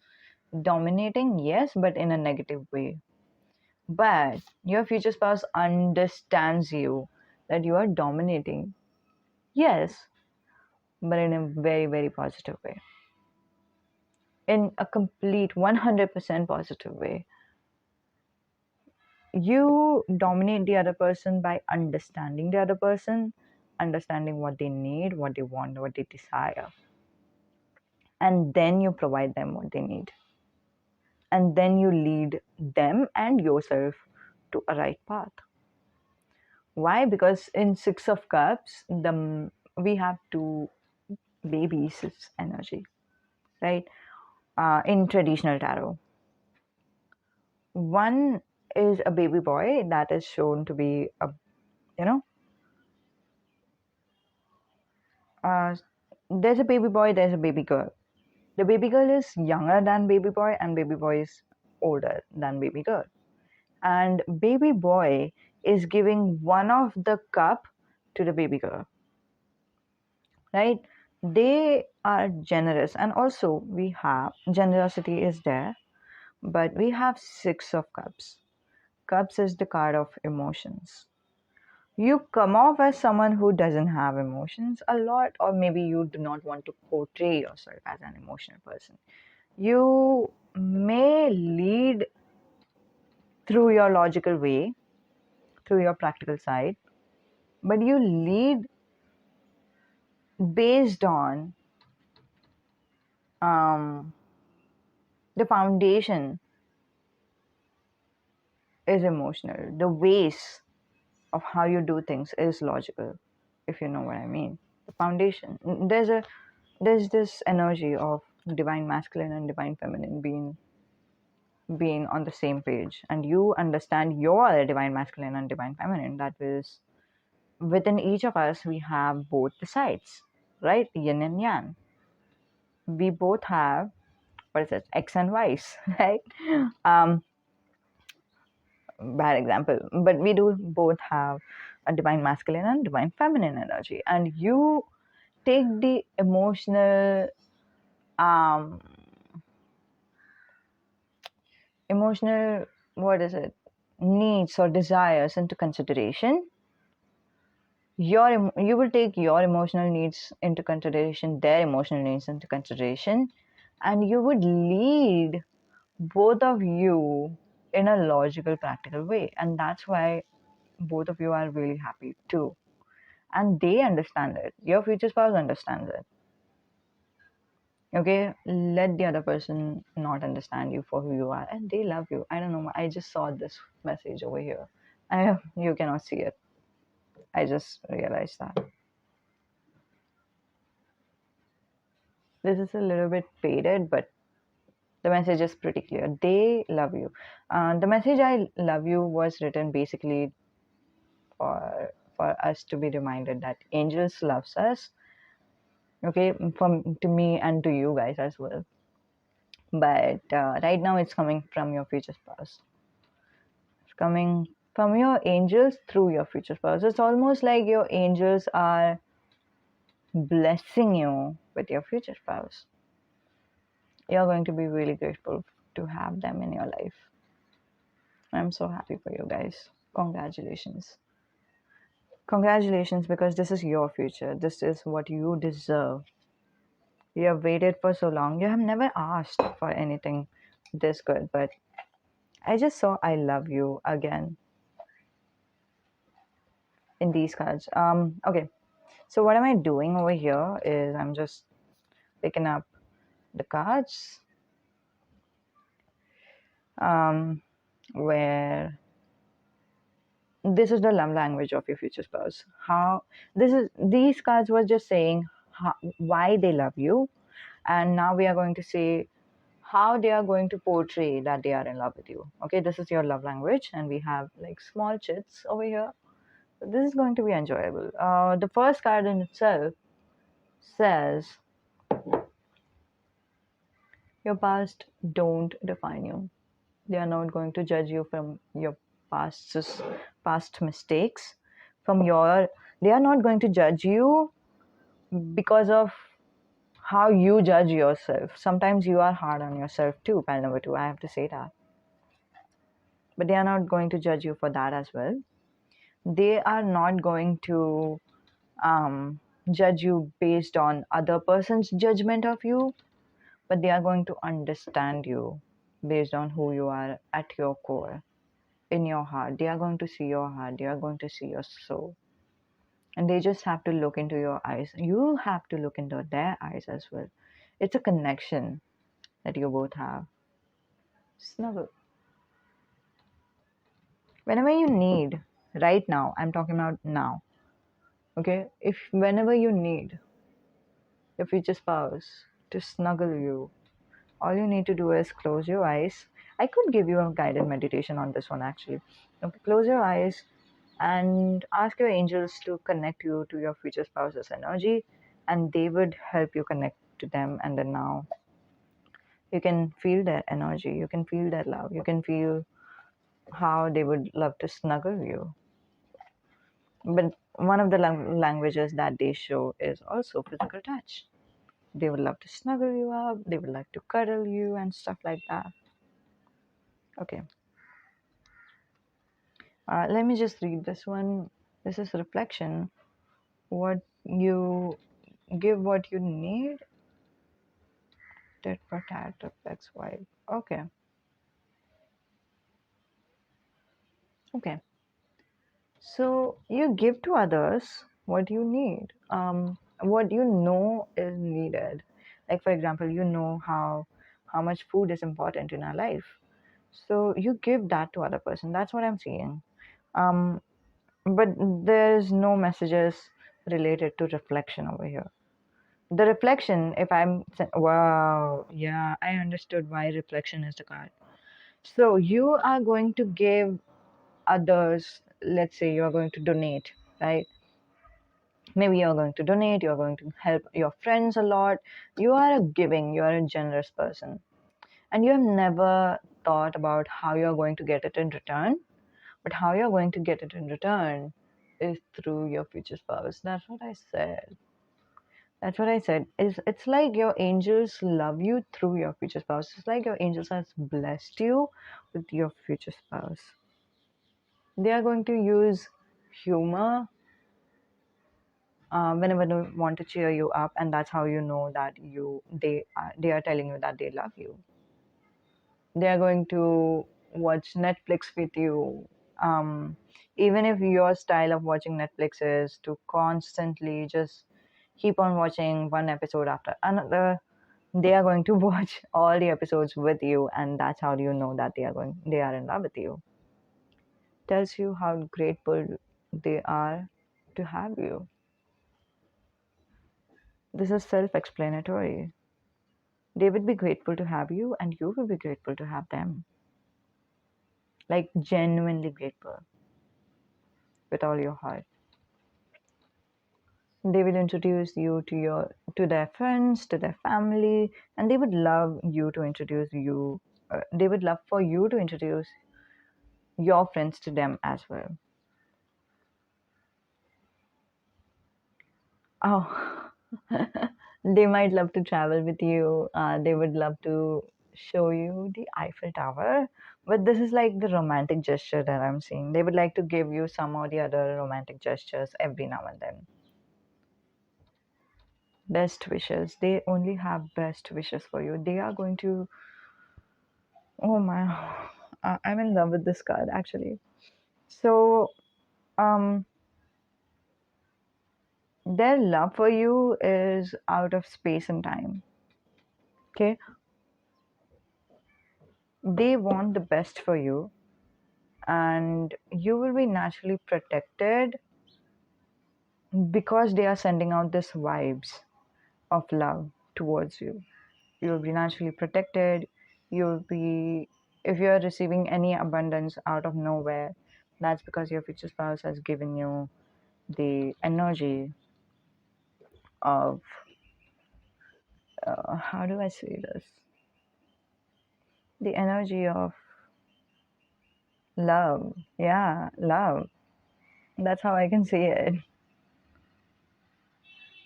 dominating, yes, but in a negative way. But your future spouse understands you, that you are dominating, yes, but in a very, very positive way. In a complete 100% positive way. You dominate the other person by understanding the other person, understanding what they need, what they want, what they desire. And then you provide them what they need. And then you lead them and yourself to a right path. Why? Because in Six of Cups, we have two babies energy, right? In traditional tarot, one is a baby boy that is shown to be a, you know, uh, there's a baby boy, there's a baby girl. The baby girl is younger than baby boy, and baby boy is older than baby girl. And baby boy is giving one of the cup to the baby girl, right? They are generous, and also we have generosity is there, but we have Six of Cups. Cups is the card of emotions. You come off as someone who doesn't have emotions a lot, or maybe you do not want to portray yourself as an emotional person. You may lead through your logical way, through your practical side, but you lead based on um, the foundation is emotional. The ways of how you do things is logical, if you know what I mean. The foundation. There's this energy of divine masculine and divine feminine being on the same page, and you understand your divine masculine and divine feminine. That is, within each of us we have both the sides, right? Yin and yang. We both have, what is it, X and Y's, right? um Bad example, but we do both have a divine masculine and divine feminine energy, and you take the um emotional, what is it, needs or desires into consideration. You will take your emotional needs into consideration, their emotional needs into consideration, and you would lead both of you in a logical, practical way. And that's why both of you are really happy too. And they understand it. Your future spouse understands it. Okay, let the other person not understand you for who you are, and they love you. I don't know. I just saw this message over here. You cannot see it. I just realized that this is a little bit faded, but the message is pretty clear. They love you. The message "I love you" was written basically for us to be reminded that angels loves us. Okay, from to me and to you guys as well. But right now, it's coming from your future spouse. It's coming from your angels through your future spouse. It's almost like your angels are blessing you with your future spouse. You're going to be really grateful to have them in your life. I'm so happy for you guys. Congratulations. Congratulations, because this is your future. This is what you deserve. You have waited for so long. You have never asked for anything this good, but I just saw "I love you" again in these cards. Okay. So what am I doing over here is I'm just picking up the cards where this is the love language of your future spouse. How this is these cards were just saying why they love you, and now we are going to say how they are going to portray that they are in love with you. Okay, this is your love language, and we have like small chits over here. So this is going to be enjoyable. The first card in itself says your past don't define you. They are not going to judge you from your past mistakes. From your They are not going to judge you because of how you judge yourself. Sometimes you are hard on yourself too, pal number two. I have to say that. But they are not going to judge you for that as well. They are not going to judge you based on other person's judgment of you, but they are going to understand you based on who you are at your core, in your heart. They are going to see your heart, they are going to see your soul. And they just have to look into your eyes. You have to look into their eyes as well. It's a connection that you both have. Snuggle. Whenever you need, right now, I'm talking about now, okay? If whenever you need your future spouse to snuggle you, all you need to do is close your eyes. I could give you a guided meditation on this one actually. Okay, close your eyes and ask your angels to connect you to your future spouse's energy, and they would help you connect to them. And then now you can feel their energy, you can feel their love, you can feel how they would love to snuggle you. But one of the languages that they show is also physical touch. They would love to snuggle you up, they would like to cuddle you and stuff like that. Okay, let me just read this one. This is reflection. What you give, what you need. Tit for tat reflects vibe. Okay. Okay. So you give to others what you need, what you know is needed. Like for example, you know how much food is important in our life. So you give that to other person. That's what I'm seeing. Um, but there's no messages related to reflection over here. The reflection, if wow, yeah, I understood why reflection is the card. So you are going to give others, let's say you are going to donate, right? Maybe you're going to donate, you're going to help your friends a lot. You are a giving, you are a generous person. And you have never thought about how you're going to get it in return. But how you're going to get it in return is through your future spouse. That's what I said. That's what I said. It's like your angels love you through your future spouse. It's like your angels has blessed you with your future spouse. They are going to use humor whenever they want to cheer you up, and that's how you know that they are telling you that they love you. They are going to watch Netflix with you. Even if your style of watching Netflix is to constantly just keep on watching one episode after another, they are going to watch all the episodes with you, and that's how you know that they are in love with you. Tells you how grateful they are to have you. This is self-explanatory. They would be grateful to have you, and you will be grateful to have them. Like genuinely grateful with all your heart. They will introduce you to their friends, to their family, and they would love you to introduce you. They would love for you to introduce your friends to them as well. Oh, they might love to travel with you. They would love to show you the Eiffel Tower. But this is like the romantic gesture that I'm seeing. They would like to give you some or the other romantic gestures every now and then. Best wishes. They only have best wishes for you. They are going to. Oh my. I'm in love with this card actually. So, um, their love for you is out of space and time. Okay. They want the best for you, and you will be naturally protected because they are sending out this vibes of love towards you. You'll be naturally protected. You'll be, if you're receiving any abundance out of nowhere, that's because your future spouse has given you the energy of, how do I say this, the energy of love. Yeah, love. That's how I can say it.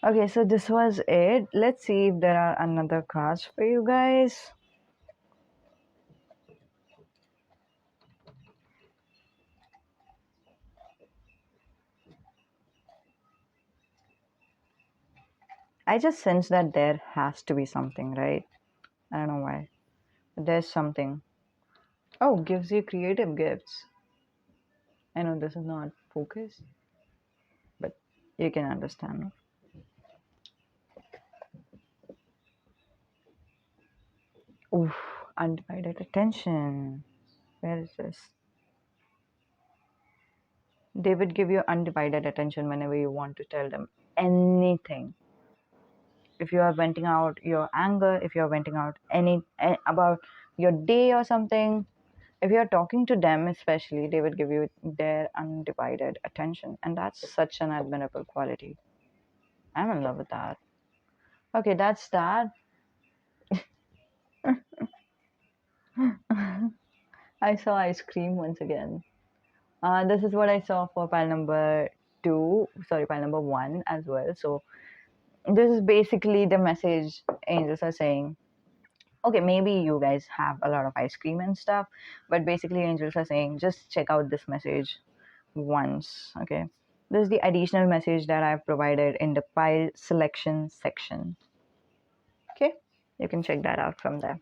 Okay, so this was it. Let's see if there are another cards for you guys. I just sense that there has to be something, right? I don't know why. But there's something. Oh, gives you creative gifts. I know this is not focused, but you can understand. Oof, undivided attention. Where is this? They would give you undivided attention whenever you want to tell them anything. If you are venting out your anger, if you are venting out about your day or something, if you're talking to them especially, they would give you their undivided attention, and that's such an admirable quality. I'm in love with that. Okay, that's that. I saw ice cream once again. This is what I saw for pile number two, sorry, pile number one as well. So this is basically the message angels are saying. Okay, maybe you guys have a lot of ice cream and stuff, but basically angels are saying just check out this message once. Okay, this is the additional message that I've provided in the pile selection section. Okay, you can check that out from there.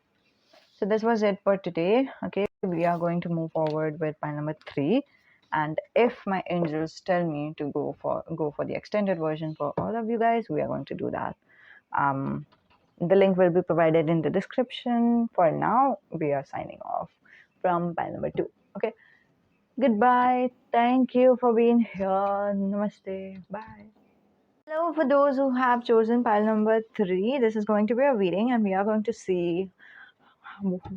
So this was it for today. Okay, we are going to move forward with pile number three. And if my angels tell me to go for the extended version for all of you guys, we are going to do that. um, the link will be provided in the description. For now, we are signing off from pile number 2. Okay, goodbye, thank you for being here, namaste, bye. Hello, for those who have chosen pile number 3, this is going to be a reading and we are going to see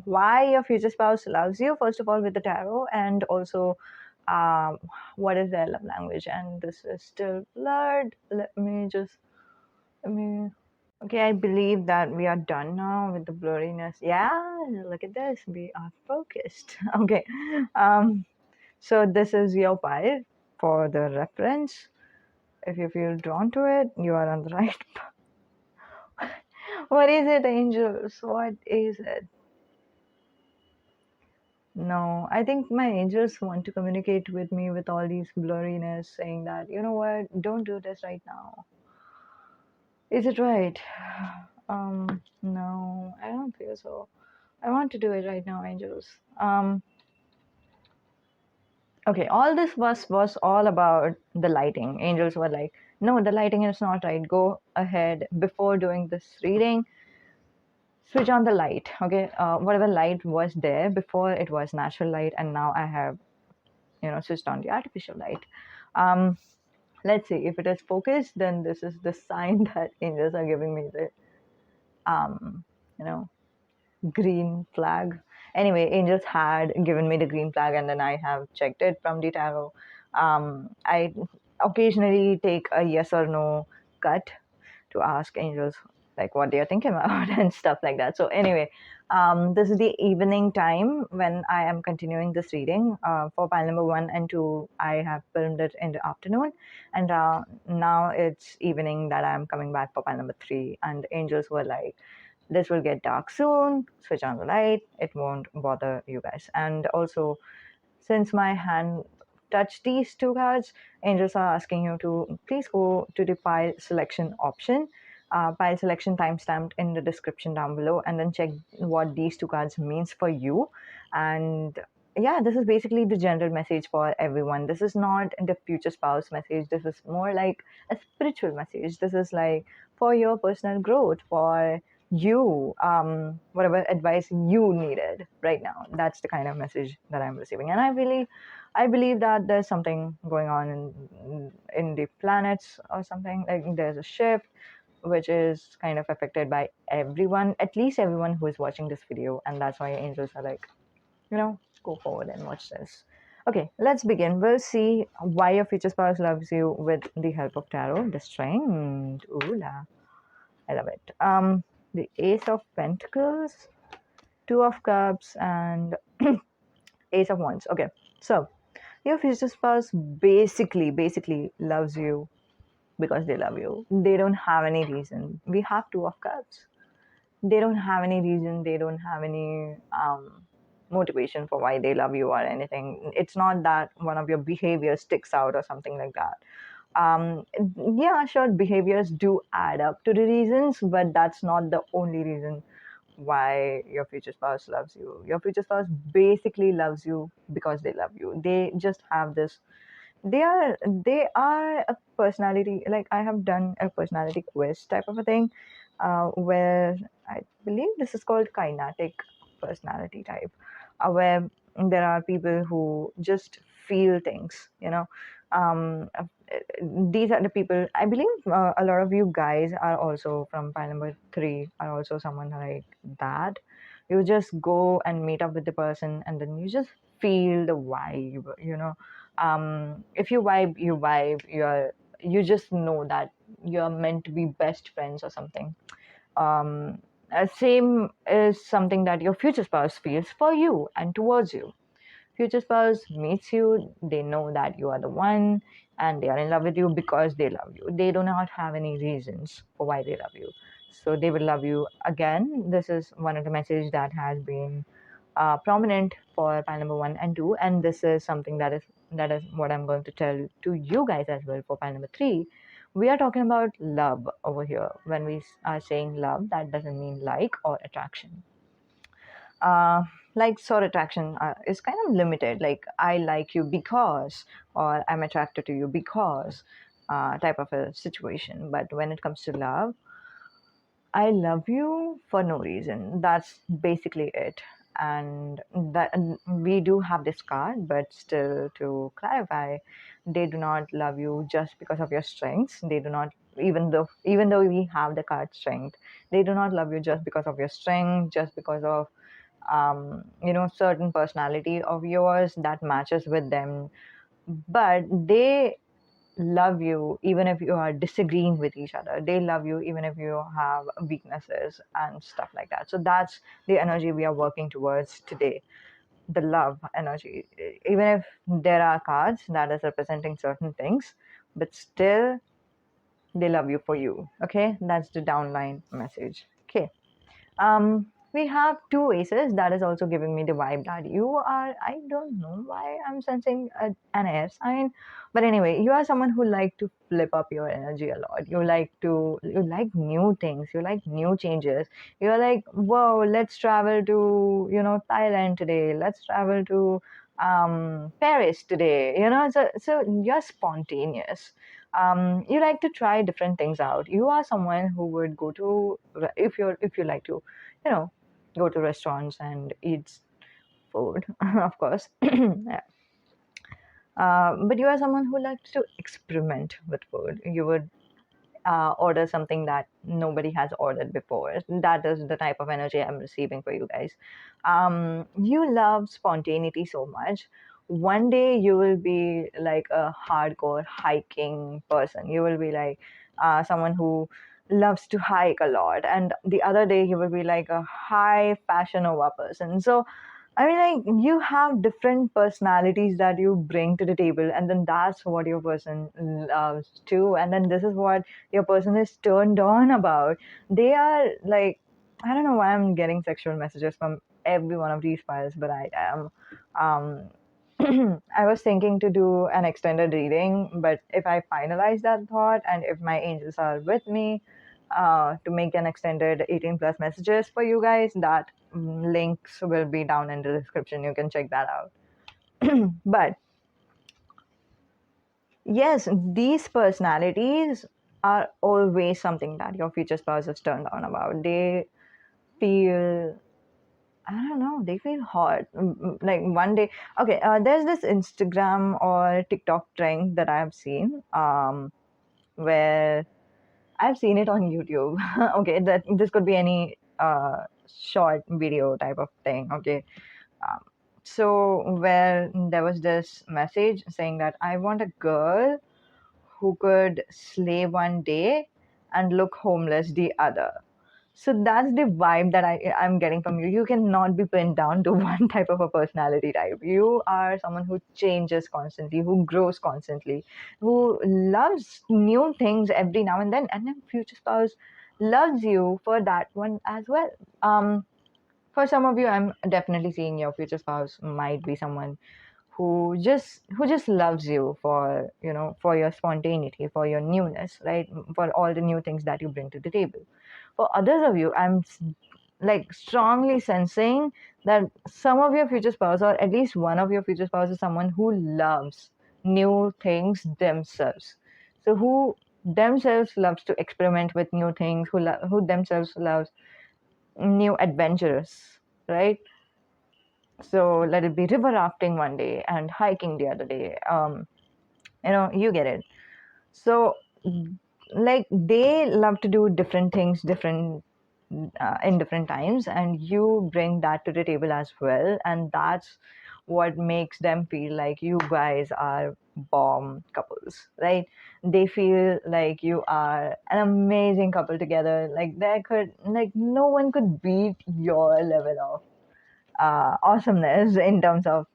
why your future spouse loves you, first of all, with the tarot, and also um, what is their love language. And this is still blurred. Let me. Okay, I believe that we are done now with the blurriness. Yeah, look at this. We are focused. Okay. Um, so this is your pile for the reference. If you feel drawn to it, you are on the right. What is it, angels? What is it? No, I think my angels want to communicate with me with all these blurriness, saying that, you know what, don't do this right now. Is it right? No, I don't feel so. I want to do it right now, angels. Okay, all this was all about the lighting. Angels were like, no, the lighting is not right. Go ahead before doing this reading. Switch on the light. Okay, whatever light was there before, it was natural light, and now I have switched on the artificial light. um let's see if it is focused. Then this is the sign that angels are giving me the um you know green flag. Anyway, angels had given me the green flag and then I have checked it from the tarot. I occasionally take a yes or no cut to ask angels like what they are thinking about and stuff like that. So anyway, this is the evening time when I am continuing this reading. For pile number 1 and 2, I have filmed it in the afternoon, and now it's evening that I'm coming back for pile number 3. And angels were like, this will get dark soon, switch on the light, it won't bother you guys. And also, since my hand touched these 2 cards, angels are asking you to please go to the pile selection option, pile selection timestamped in the description down below, and then check what these 2 cards means for you. And yeah, this is basically the general message for everyone. This is not the future spouse message. This is more like a spiritual message. This is like for your personal growth, for you, whatever advice you needed right now. That's the kind of message that I'm receiving. And I believe that there's something going on in the planets or something. Like there's a shift which is kind of affected by everyone, at least everyone who is watching this video. And that's why angels are like, go forward and watch this. Okay, let's begin. We'll see why your future spouse loves you with the help of tarot. The strength. Ooh la. I love it. The Ace of Pentacles, Two of Cups, and Ace of Wands. Okay, so your future spouse basically loves you because they love you. They don't have any reason. We have Two of Cups. They don't have any reason. They don't have any motivation for why they love you or anything. It's not that one of your behaviors sticks out or something like that. um yeah, sure, behaviors do add up to the reasons, but that's not the only reason why your future spouse loves you. Your future spouse basically loves you because they love you. They just have this, they are a personality. Like, I have done a personality quiz type of a thing, where I believe this is called kinetic personality type, where there are people who just feel things, these are the people. I believe a lot of you guys are also from pile number 3, are also someone like that. You just go and meet up with the person and then you just feel the vibe. If you vibe, you just know that you're meant to be best friends or something. Same is something that your future spouse feels for you and towards you. Future spouse meets you, they know that you are the one, and they are in love with you because they love you. They do not have any reasons for why they love you. So they will love you again. This is one of the messages that has been prominent for pile number 1 and 2, and this is something that is what I'm going to tell to you guys as well for pile number 3. We are talking about love over here. When we are saying love, that doesn't mean like or attraction. uh, like sort attraction is kind of limited. Like I like you because, or I'm attracted to you because, type of a situation. But when it comes to love, I love you for no reason. That's basically it. And we do have this card, but still to clarify, they do not love you just because of your strengths. They do not, even though we have the card strength, they do not love you just because of your strength, just because of certain personality of yours that matches with them. But they love you even if you are disagreeing with each other. They love you even if you have weaknesses and stuff like that. So that's the energy we are working towards today, the love energy. Even if there are cards that is representing certain things, but still they love you for you. Okay, that's the downline message. Okay. We have two aces. That is also giving me the vibe that you are. I don't know why I'm sensing an air sign, but anyway, you are someone who like to flip up your energy a lot. You like new things. You like new changes. You're like, whoa, let's travel to Thailand today. Let's travel to Paris today. So you're spontaneous. You like to try different things out. You are someone who would go to, if you like to, you know go to restaurants and eat food, of course. Yeah. But you are someone who likes to experiment with food. You would order something that nobody has ordered before. That is the type of energy I'm receiving for you guys. You love spontaneity so much. One day you will be like a hardcore hiking person. You will be like someone who loves to hike a lot, and the other day you will be like a high fashion nova person. So I mean, like, you have different personalities that you bring to the table, and then that's what your person loves too. And then this is what your person is turned on about. They are like, I don't know why I'm getting sexual messages from every one of these files, but I am. I was thinking to do an extended reading, but if I finalize that thought and if my angels are with me, to make an extended 18 plus messages for you guys, that links will be down in the description. You can check that out. But yes, these personalities are always something that your future spouse is turned on about. They feel, I don't know, they feel hot. Like one day, okay, there's this Instagram or TikTok trend that I have seen, where I've seen it on YouTube. Okay, that this could be any short video type of thing. Okay, um, so where there was this message saying that I want a girl who could slay one day and look homeless the other. So that's the vibe that I'm getting from you. You cannot be pinned down to one type of a personality type. You are someone who changes constantly, who grows constantly, who loves new things every now and then future spouse loves you for that one as well. For some of you, I'm definitely seeing your future spouse might be someone who just loves you for for your spontaneity, for your newness, right? For all the new things that you bring to the table. For others of you, like strongly sensing that some of your future spouse, or at least one of your future spouse, is someone who loves new things themselves. So who themselves loves to experiment with new things, who themselves loves new adventures, right? So let it be river rafting one day and hiking the other day. You get it. So like they love to do different things, different in different times, and you bring that to the table as well, and that's what makes them feel like you guys are bomb couples, right? They feel like you are an amazing couple together. Like no one could beat your level of awesomeness in terms of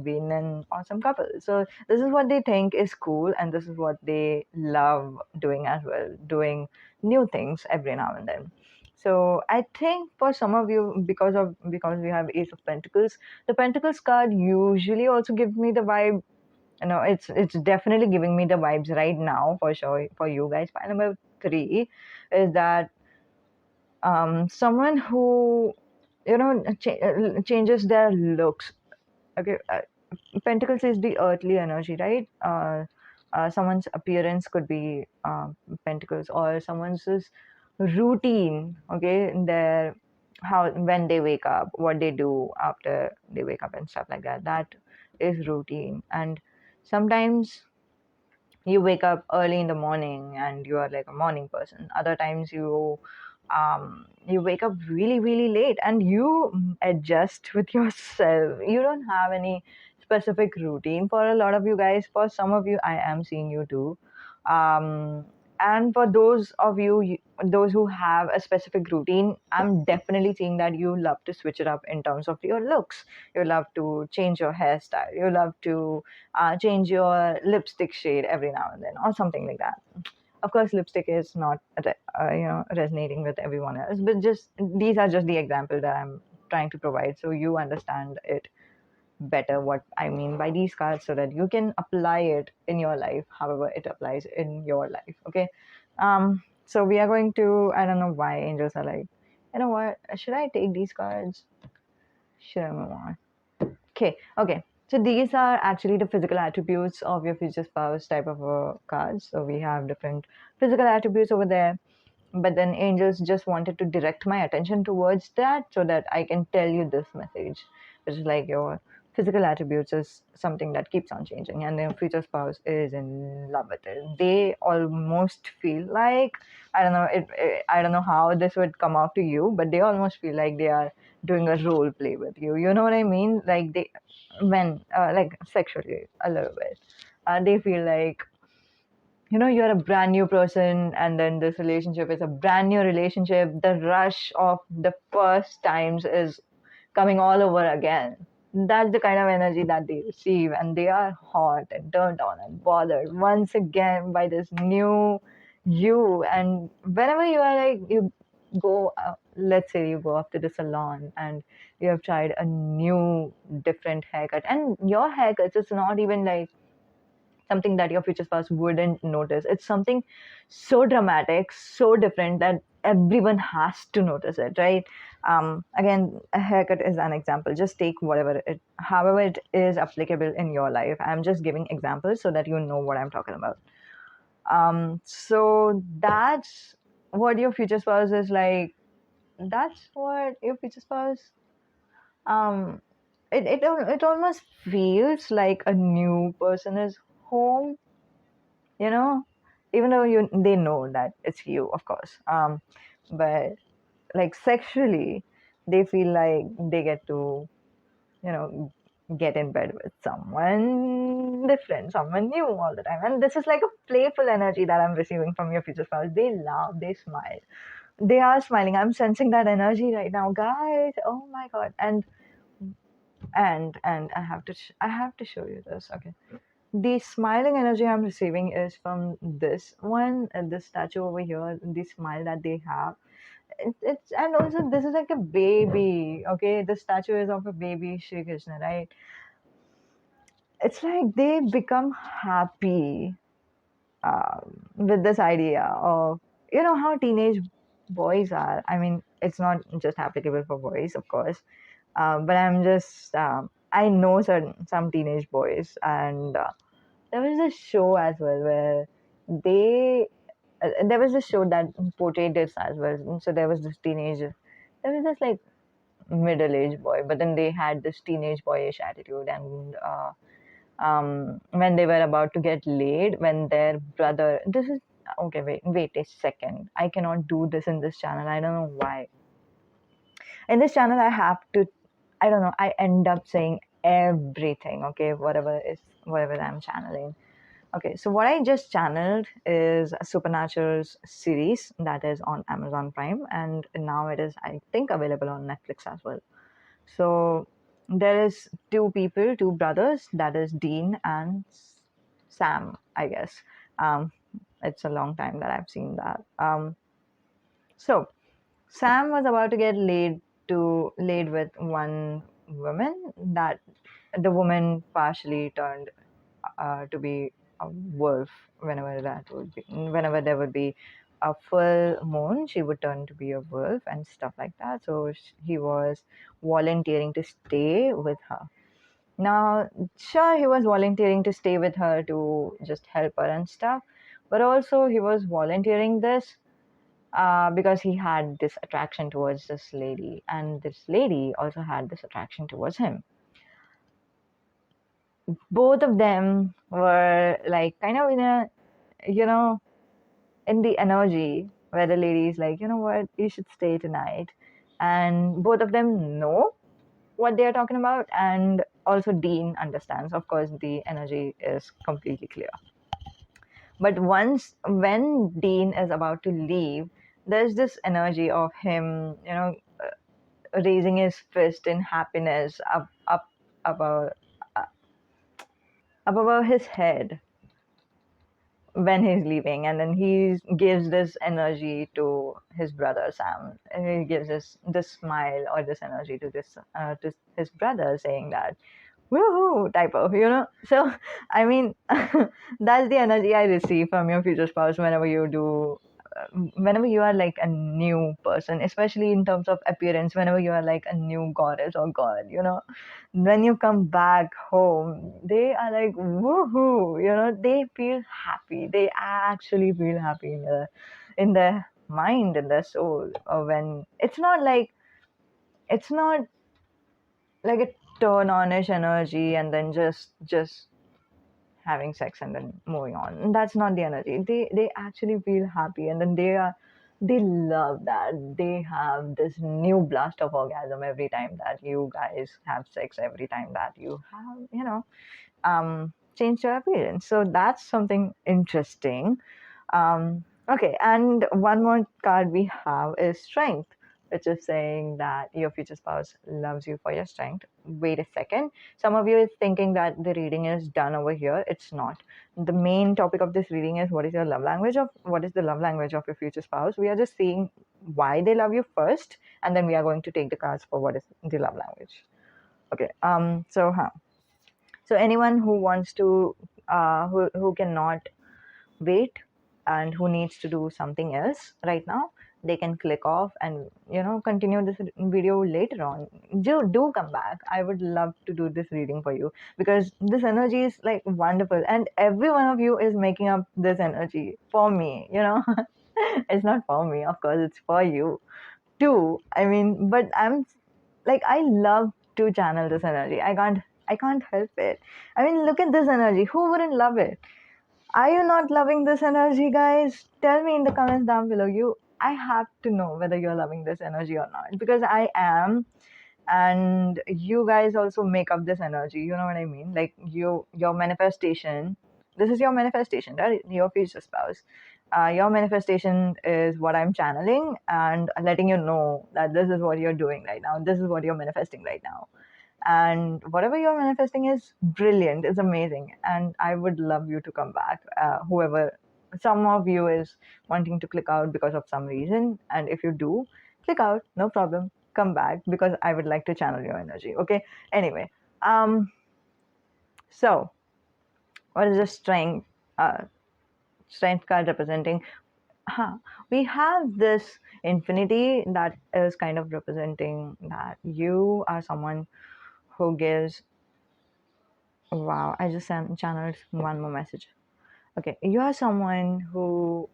being an awesome couple. So this is what they think is cool, and this is what they love doing as well, doing new things every now and then. So I think for some of you, because we have Ace of Pentacles, the Pentacles card usually also gives me the vibe. It's definitely giving me the vibes right now for sure for you guys. Pile number 3 is that someone who changes their looks. Okay, Pentacles is the earthly energy, right? Someone's appearance could be Pentacles, or someone's routine. Okay, their how when they wake up, what they do after they wake up, and stuff like that. That is routine. And sometimes you wake up early in the morning and you are like a morning person. Other times you wake up really really late and you adjust with yourself. You don't have any specific routine. For a lot of you guys, for some of you, I am seeing you too. um and for those of you, those who have a specific routine, I'm definitely seeing that you love to switch it up in terms of your looks. You love to change your hairstyle. You love to change your lipstick shade every now and then, or something like that. Of course, lipstick is not resonating with everyone else, but just these are just the examples that I'm trying to provide, so you understand it better what I mean by these cards, so that you can apply it in your life, however it applies in your life. Okay. So we are going to, I don't know why angels are like, you know what, should I take these cards? Should I move on? Okay. So these are actually the physical attributes of your future spouse type of cards. So we have different physical attributes over there, but then angels just wanted to direct my attention towards that so that I can tell you this message, which is like your physical attributes is something that keeps on changing, and your future spouse is in love with it. They almost feel like, I don't know, I don't know how this would come out to you, but they almost feel like they are doing a role play with you. You know what I mean? Like they, when like sexually a little bit, they feel like, you're a brand new person, and then this relationship is a brand new relationship. The rush of the first times is coming all over again. That's the kind of energy that they receive, and they are hot and turned on and bothered once again by this new you. And whenever you are like, you go, let's say you go up to the salon and you have tried a new different haircut, and your haircut is not even like something that your future spouse wouldn't notice. It's something so dramatic, so different that everyone has to notice it, right? Again, a haircut is an example. Just take however it is applicable in your life. I'm just giving examples so that you know what I'm talking about. So that's what your future spouse is like. That's what your future spouse. Um, it almost feels like a new person is home, you know, even though they know that it's you, of course. But like sexually, they feel like they get to, you know, get in bed with someone different, someone new all the time. And this is like a playful energy that I'm receiving from your future spouse. They laugh, they smile, they are smiling. I'm sensing that energy right now, guys. Oh my god. And I have to show you this. Okay, the smiling energy I'm receiving is from this one, this statue over here, the smile that they have. It's, and also this is like a baby. Okay, the statue is of a baby Shri Krishna, right? It's like they become happy with this idea of, how teenage boys are. I mean, it's not just applicable for boys, of course, but I'm just I know some teenage boys, and there was a show as well where there was a show that portrayed this as well. So there was this teenager, there was this like middle-aged boy, but then they had this teenage boyish attitude. And when they were about to get laid, when their brother, this is okay. Wait a second. I cannot do this in this channel. I don't know why. In this channel, I have to. I don't know. I end up saying everything. Okay, whatever I'm channeling. Okay, so what I just channeled is a Supernatural's series that is on Amazon Prime, and now it is, I think, available on Netflix as well. So there is two brothers, that is Dean and Sam, I guess. Um, it's a long time that I've seen that. So Sam was about to get laid with one woman, that the woman partially turned to be a wolf whenever there would be a full moon, she would turn to be a wolf and stuff like that. So he was volunteering to stay with her. Now, sure, he was volunteering to stay with her to just help her and stuff, but also he was volunteering this because he had this attraction towards this lady, and this lady also had this attraction towards him. Both of them were like kind of in a, you know, in the energy where the lady is like, you know what, you should stay tonight. And both of them know what they are talking about. And also, Dean understands. Of course, the energy is completely clear. But once, when Dean is about to leave, there's this energy of him, raising his fist in happiness above, uh, up above his head when he's leaving, and then he gives this energy to his brother Sam, and he gives this smile or this energy to this to his brother, saying that woohoo type of, so I mean, that's the energy I receive from your future spouse whenever you do, whenever you are like a new person, especially in terms of appearance, whenever you are like a new goddess or god, when you come back home, they are like woohoo, they feel happy. They actually feel happy in their mind, in their soul. Or when it's not like a turn onish energy and then just having sex and then moving on. That's not the energy. They actually feel happy, and then they love that they have this new blast of orgasm every time that you guys have sex, every time that you have, changed your appearance. So that's something interesting. Okay, and one more card we have is strength, which is saying that your future spouse loves you for your strength. Wait a second. Some of you is thinking that the reading is done over here. It's not. The main topic of this reading is what is the love language of your future spouse. We are just seeing why they love you first, and then we are going to take the cards for what is the love language. Okay. So anyone who wants to, who cannot wait and who needs to do something else right now, they can click off and continue this video later on. Do come back. I would love to do this reading for you, because this energy is like wonderful, and every one of you is making up this energy for me. It's not for me, of course, it's for you too. I mean, but I'm like, I love to channel this energy. I can't help it. I mean, look at this energy. Who wouldn't love it? Are you not loving this energy, guys? Tell me in the comments down below. I have to know whether you're loving this energy or not, because I am, and you guys also make up this energy. You know what I mean? Like your manifestation. This is your manifestation, right? Your future spouse. Your manifestation is what I'm channeling and letting you know that this is what you're doing right now. This is what you're manifesting right now, and whatever you're manifesting is brilliant, it's amazing, and I would love you to come back. Whoever, some of you is wanting to click out because of some reason, and if you do click out, no problem, come back, because I would like to channel your energy. Okay, anyway, so what is the strength card representing? We have this infinity that is kind of representing that you are someone who gives. Wow, I just channeled one more message. Okay, you are someone who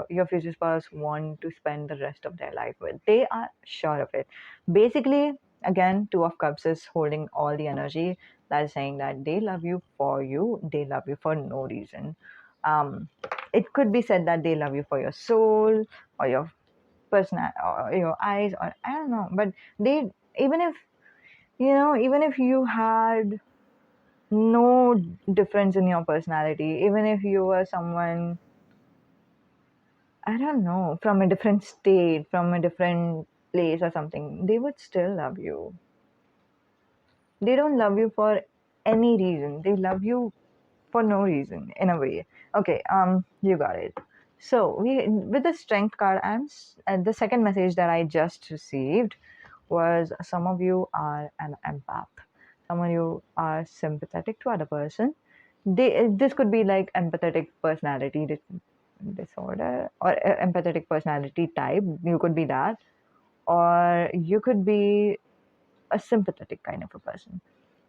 your future spouse want to spend the rest of their life with. They are sure of it. Basically, again, Two of Cups is holding all the energy. That is saying that they love you for you. They love you for no reason. It could be said that they love you for your soul or your personal or your eyes, or I don't know. But they, even if even if you had no difference in your personality, even if you were someone, I don't know, from a different state, from a different place or something, they would still love you. They don't love you for any reason. They love you for no reason, in a way. Okay, you got it. So we, with the strength card, the second message that I just received was some of you are an empath. Some of you are sympathetic to other person. This could be like empathetic personality disorder or empathetic personality type. You could be that, or you could be a sympathetic kind of a person.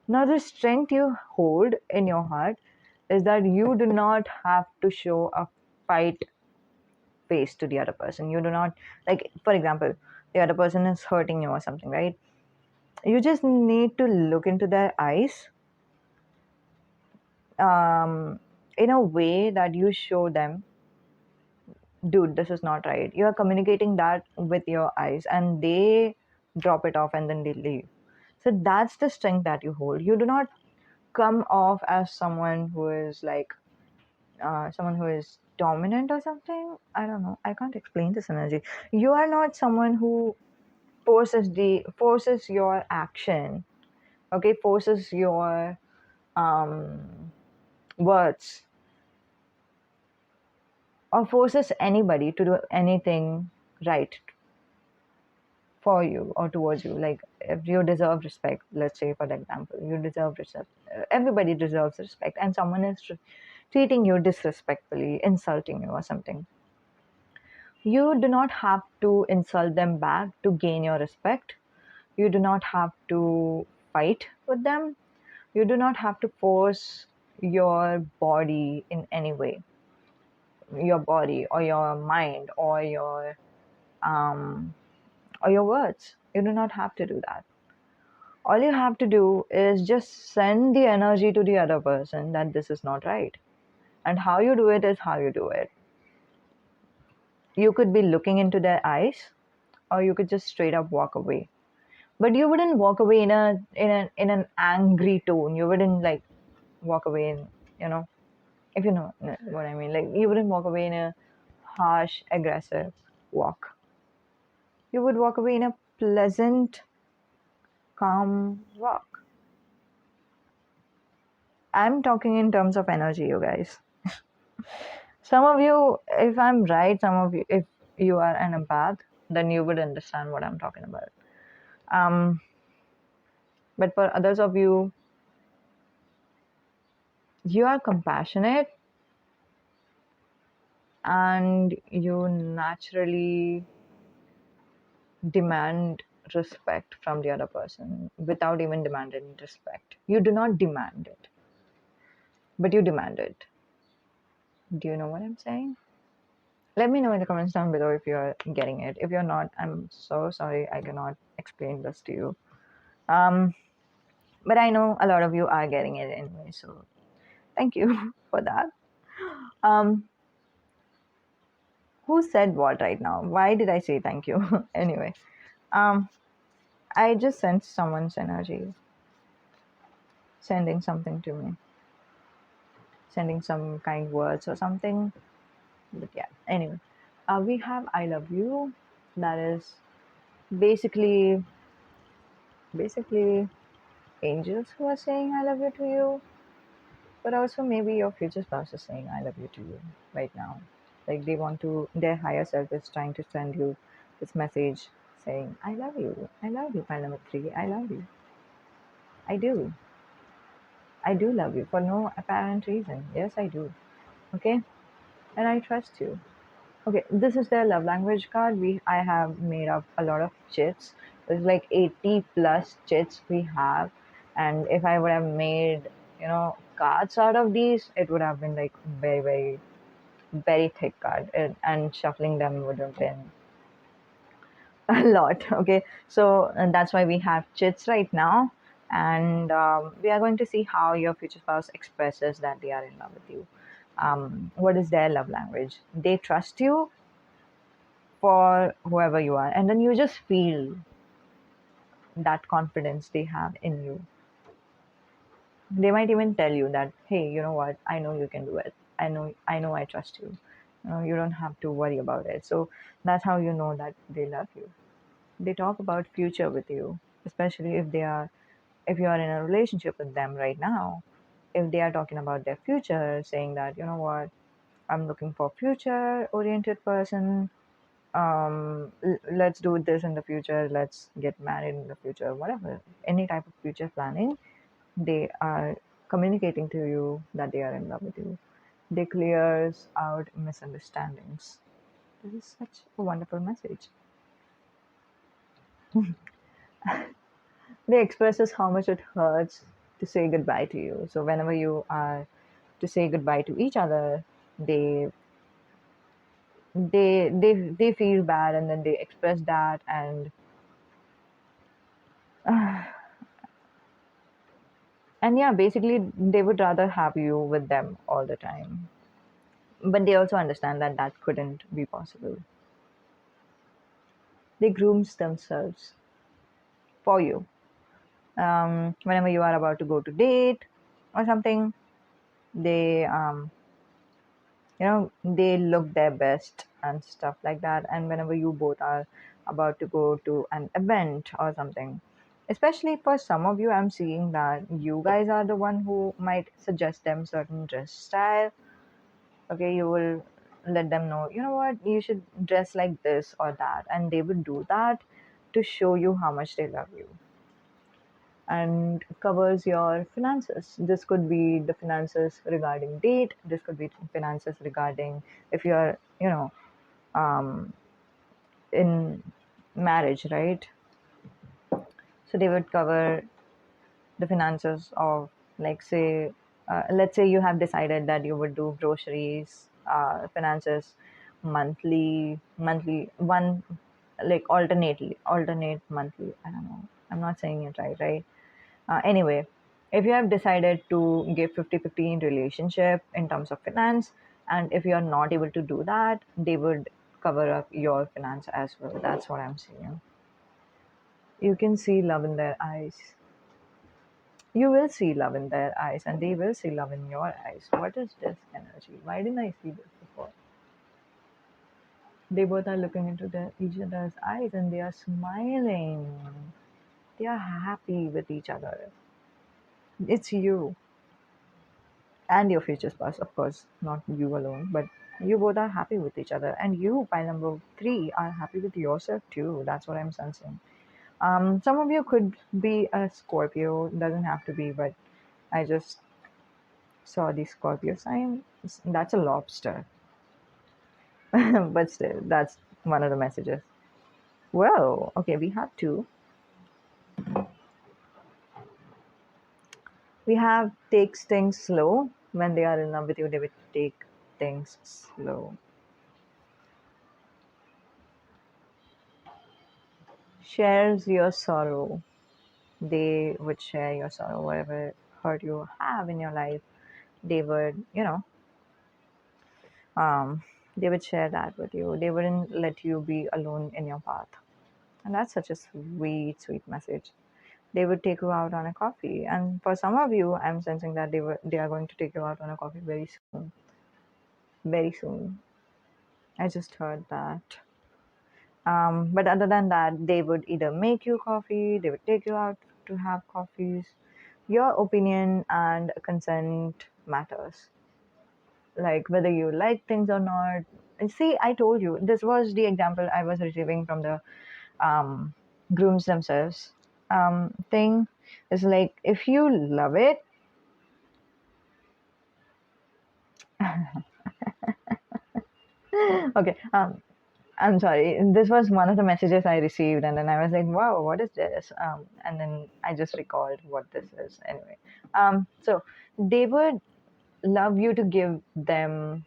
Now, the strength you hold in your heart is that you do not have to show a fight face to the other person. You do not, like, for example, the other person is hurting you or something, right? You just need to look into their eyes in a way that you show them, dude, this is not right. You are communicating that with your eyes, and they drop it off and then they leave. So that's the strength that you hold. You do not come off as someone who is like someone who is dominant or something. I don't know. I can't explain this energy. You are not someone who forces your action. Okay, forces your words, or forces anybody to do anything right for you or towards you. Like, if you deserve respect, let's say for example, you deserve respect. Everybody deserves respect, and someone is treating you disrespectfully, insulting you or something. You do not have to insult them back to gain your respect. You do not have to fight with them. You do not have to force your body in any way, your body or your mind um, or your words. You do not have to do that. All you have to do is just send the energy to the other person that this is not right. And how you do it is how you do it. You could be looking into their eyes, or you could just straight up walk away. But you wouldn't walk away in an angry tone. You wouldn't like walk away in, you know, if you know what I mean. Like, you wouldn't walk away in a harsh, aggressive walk. You would walk away in a pleasant, calm walk. I'm talking in terms of energy, you guys. Some of you, if I'm right, some of you, if you are an empath, then you would understand what I'm talking about. Um, but for others of you, you are compassionate and you naturally demand respect from the other person without even demanding respect. You do not demand it, but you demand it. Do you know what I'm saying? Let me know in the comments down below if you're getting it. If you're not, I'm so sorry I cannot explain this to you. Um, but I know a lot of you are getting it anyway, so thank you for that. Um, who said what right now? Why did I say thank you? Anyway, um, I just sensed someone's energy sending something to me, sending some kind words or something. But yeah, anyway, we have I love you. That is basically basically angels who are saying I love you to you, but also maybe your future spouse is saying I love you to you right now. Like, they want to, their higher self is trying to send you this message saying, I love you, pile number three, I love you. I do. I do love you for no apparent reason. Yes, I do. Okay? And I trust you. Okay, this is their love language card. I have made up a lot of chits. There's like 80 plus chits we have. And if I would have made, cards out of these, it would have been like very, very, very thick card. And shuffling them would have been a lot. Okay, so and that's why we have chits right now. And we are going to see how your future spouse expresses that they are in love with you. What is their love language? They trust you for whoever you are, and then you just feel that confidence they have in you. They might even tell you that, hey, you know what, I know you can do it. I know I trust you. You don't have to worry about it. So that's how you know that they love you. They talk about future with you, especially if you are in a relationship with them right now. If they are talking about their future, saying that, you know what, I'm looking for future oriented person. Let's do this in the future, let's get married in the future, whatever, any type of future planning, they are communicating to you that they are in love with you. They clears out misunderstandings. This is such a wonderful message. They expresses how much it hurts to say goodbye to you. So whenever you are to say goodbye to each other, they they feel bad, and then they express that, and yeah, basically they would rather have you with them all the time. But they also understand that that couldn't be possible. They grooms themselves for you. Whenever you are about to go to date or something, they they look their best and stuff like that. And whenever you both are about to go to an event or something, especially for some of you, I'm seeing that you guys are the one who might suggest them certain dress style. Okay, you will let them know, you know what, you should dress like this or that, and they would do that to show you how much they love you. And covers your finances. This could be the finances regarding date. This could be finances regarding if you are, um, in marriage, right? So they would cover the finances of, like, say, let's say you have decided that you would do groceries, finances, monthly one, like alternate monthly. I don't know. I'm not saying it right? Anyway, if you have decided to give 50-50 in relationship in terms of finance, and if you are not able to do that, they would cover up your finance as well. That's what I'm saying. You can see love in their eyes. You will see love in their eyes, and they will see love in your eyes. What is this energy? Why didn't I see this before? They both are looking into each other's eyes, and they are smiling. They are happy with each other. It's you and your future spouse, of course, not you alone, but you both are happy with each other, and you, by number three, are happy with yourself too. That's what I'm sensing. Some of you could be a Scorpio, doesn't have to be, but I just saw the Scorpio sign. That's a lobster. But still, that's one of the messages. Well, okay, we have two. We have takes things slow. When they are in love with you, they will take things slow. Shares your sorrow. They would share your sorrow, whatever hurt you have in your life. They would, um, they would share that with you. They wouldn't let you be alone in your path. And that's such a sweet message. They would take you out on a coffee. And for some of you, I'm sensing that they are going to take you out on a coffee very soon. Very soon. I just heard that. But other than that, they would either make you coffee, they would take you out to have coffees. Your opinion and consent matters. Like whether you like things or not. And see, I told you, this was the example I was retrieving from the um, grooms themselves. Thing is like, if you love it, okay. I'm sorry. This was one of the messages I received, and then I was like, "Wow, what is this?" And then I just recalled what this is. Anyway, so they would love you to give them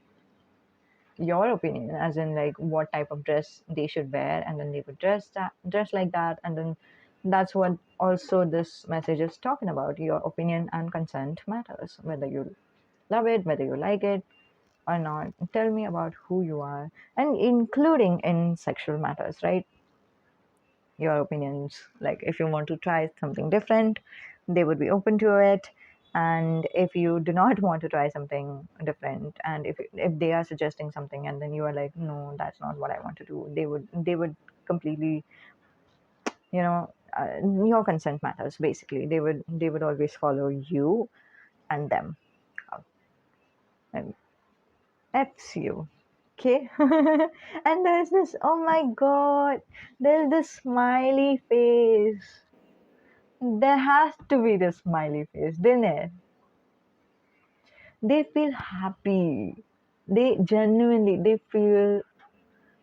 your opinion, as in like what type of dress they should wear, and then they would dress like that, and then that's what also this message is talking about. Your opinion and consent matters, whether you love it, whether you like it or not. Tell me about who you are, and including in sexual matters, right? Your opinions. Like if you want to try something different, they would be open to it. And if you do not want to try something different, and if they are suggesting something, and then you are like, no, that's not what I want to do, they would completely, your consent matters. Basically, they would always follow you and them. And F's you. Okay. And there's this, oh my god, there's this smiley face. There has to be this smiley face, didn't it? they feel happy. They genuinely, they feel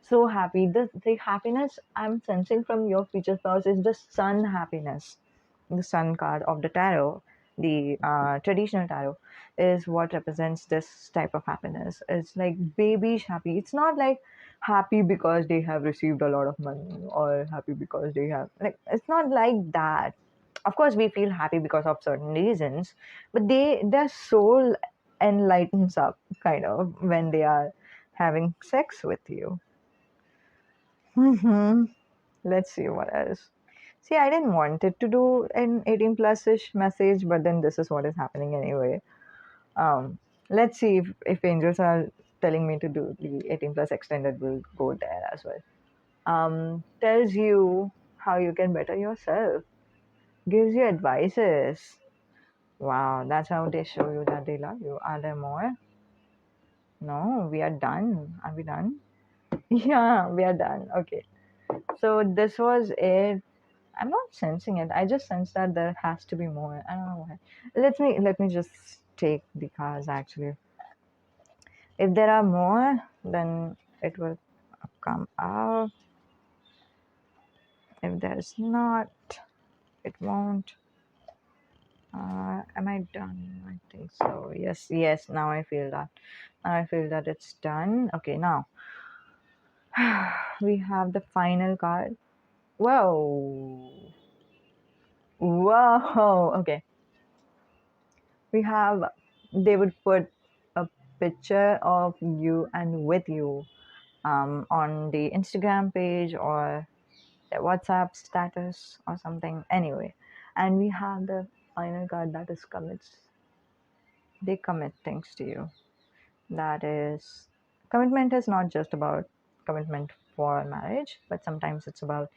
so happy. The happiness I'm sensing from your future spouse is the sun happiness. The sun card of the tarot, the traditional tarot, is what represents this type of happiness. It's like babyish happy. It's not like happy because they have received a lot of money, or happy because they have, like, it's not like that. Of course we feel happy because of certain reasons, but their soul enlightens up kind of when they are having sex with you. Hmm. Let's see what else. See, I didn't want it to do an 18 plus ish message, but then this is what is happening anyway. Um, let's see if angels are telling me to do the 18 plus extended, will go there as well. Tells you how you can better yourself, gives you advices. Wow, that's how they show you that they love you. Are there more? No, we are done. Are we done? Yeah, we are done. Okay. So this was it. I'm not sensing it. I just sense that there has to be more. I don't know why. Let me just take the cards actually. If there are more, then it will come out. If there's not, it won't. Am I done? I think so. Yes, yes. Now I feel that. Now I feel that it's done. Okay, now we have the final card. Whoa. Whoa. Okay. We have, they would put a picture of you and with you on the Instagram page or their WhatsApp status or something. Anyway, and we have the final card that is commits. They commit things to you. That is, commitment is not just about commitment for marriage, but sometimes it's about,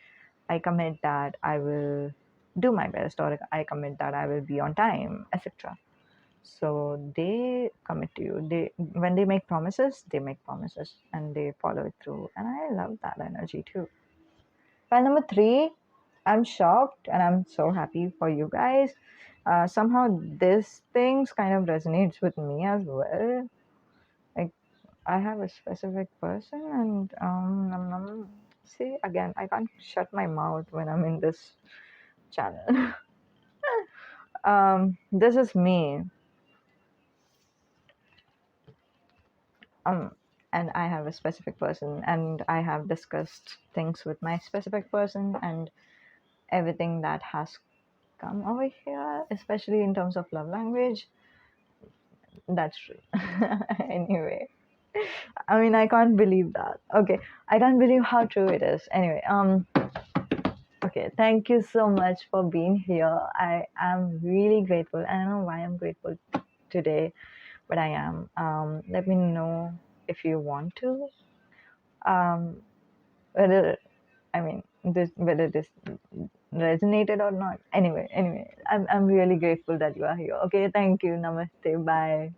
I commit that I will do my best, or I commit that I will be on time, etc. So they commit to you. They, when they make promises, they make promises and they follow it through. And I love that energy too. File number 3, I'm shocked and I'm so happy for you guys. Somehow this things kind of resonates with me as well. Like, I have a specific person, and see, again, I can't shut my mouth when I'm in this channel. This is me. um and I have a specific person, and I have discussed things with my specific person, and everything that has come over here, especially in terms of love language, that's true. Anyway, I mean, I can't believe that. Okay, I can't believe how true it is. Anyway, okay, thank you so much for being here. I am really grateful. I don't know why I'm grateful today, but I am. Let me know if you want to. Um, whether, I mean, this, whether this resonated or not. Anyway, I'm really grateful that you are here. Okay, thank you. Namaste. Bye.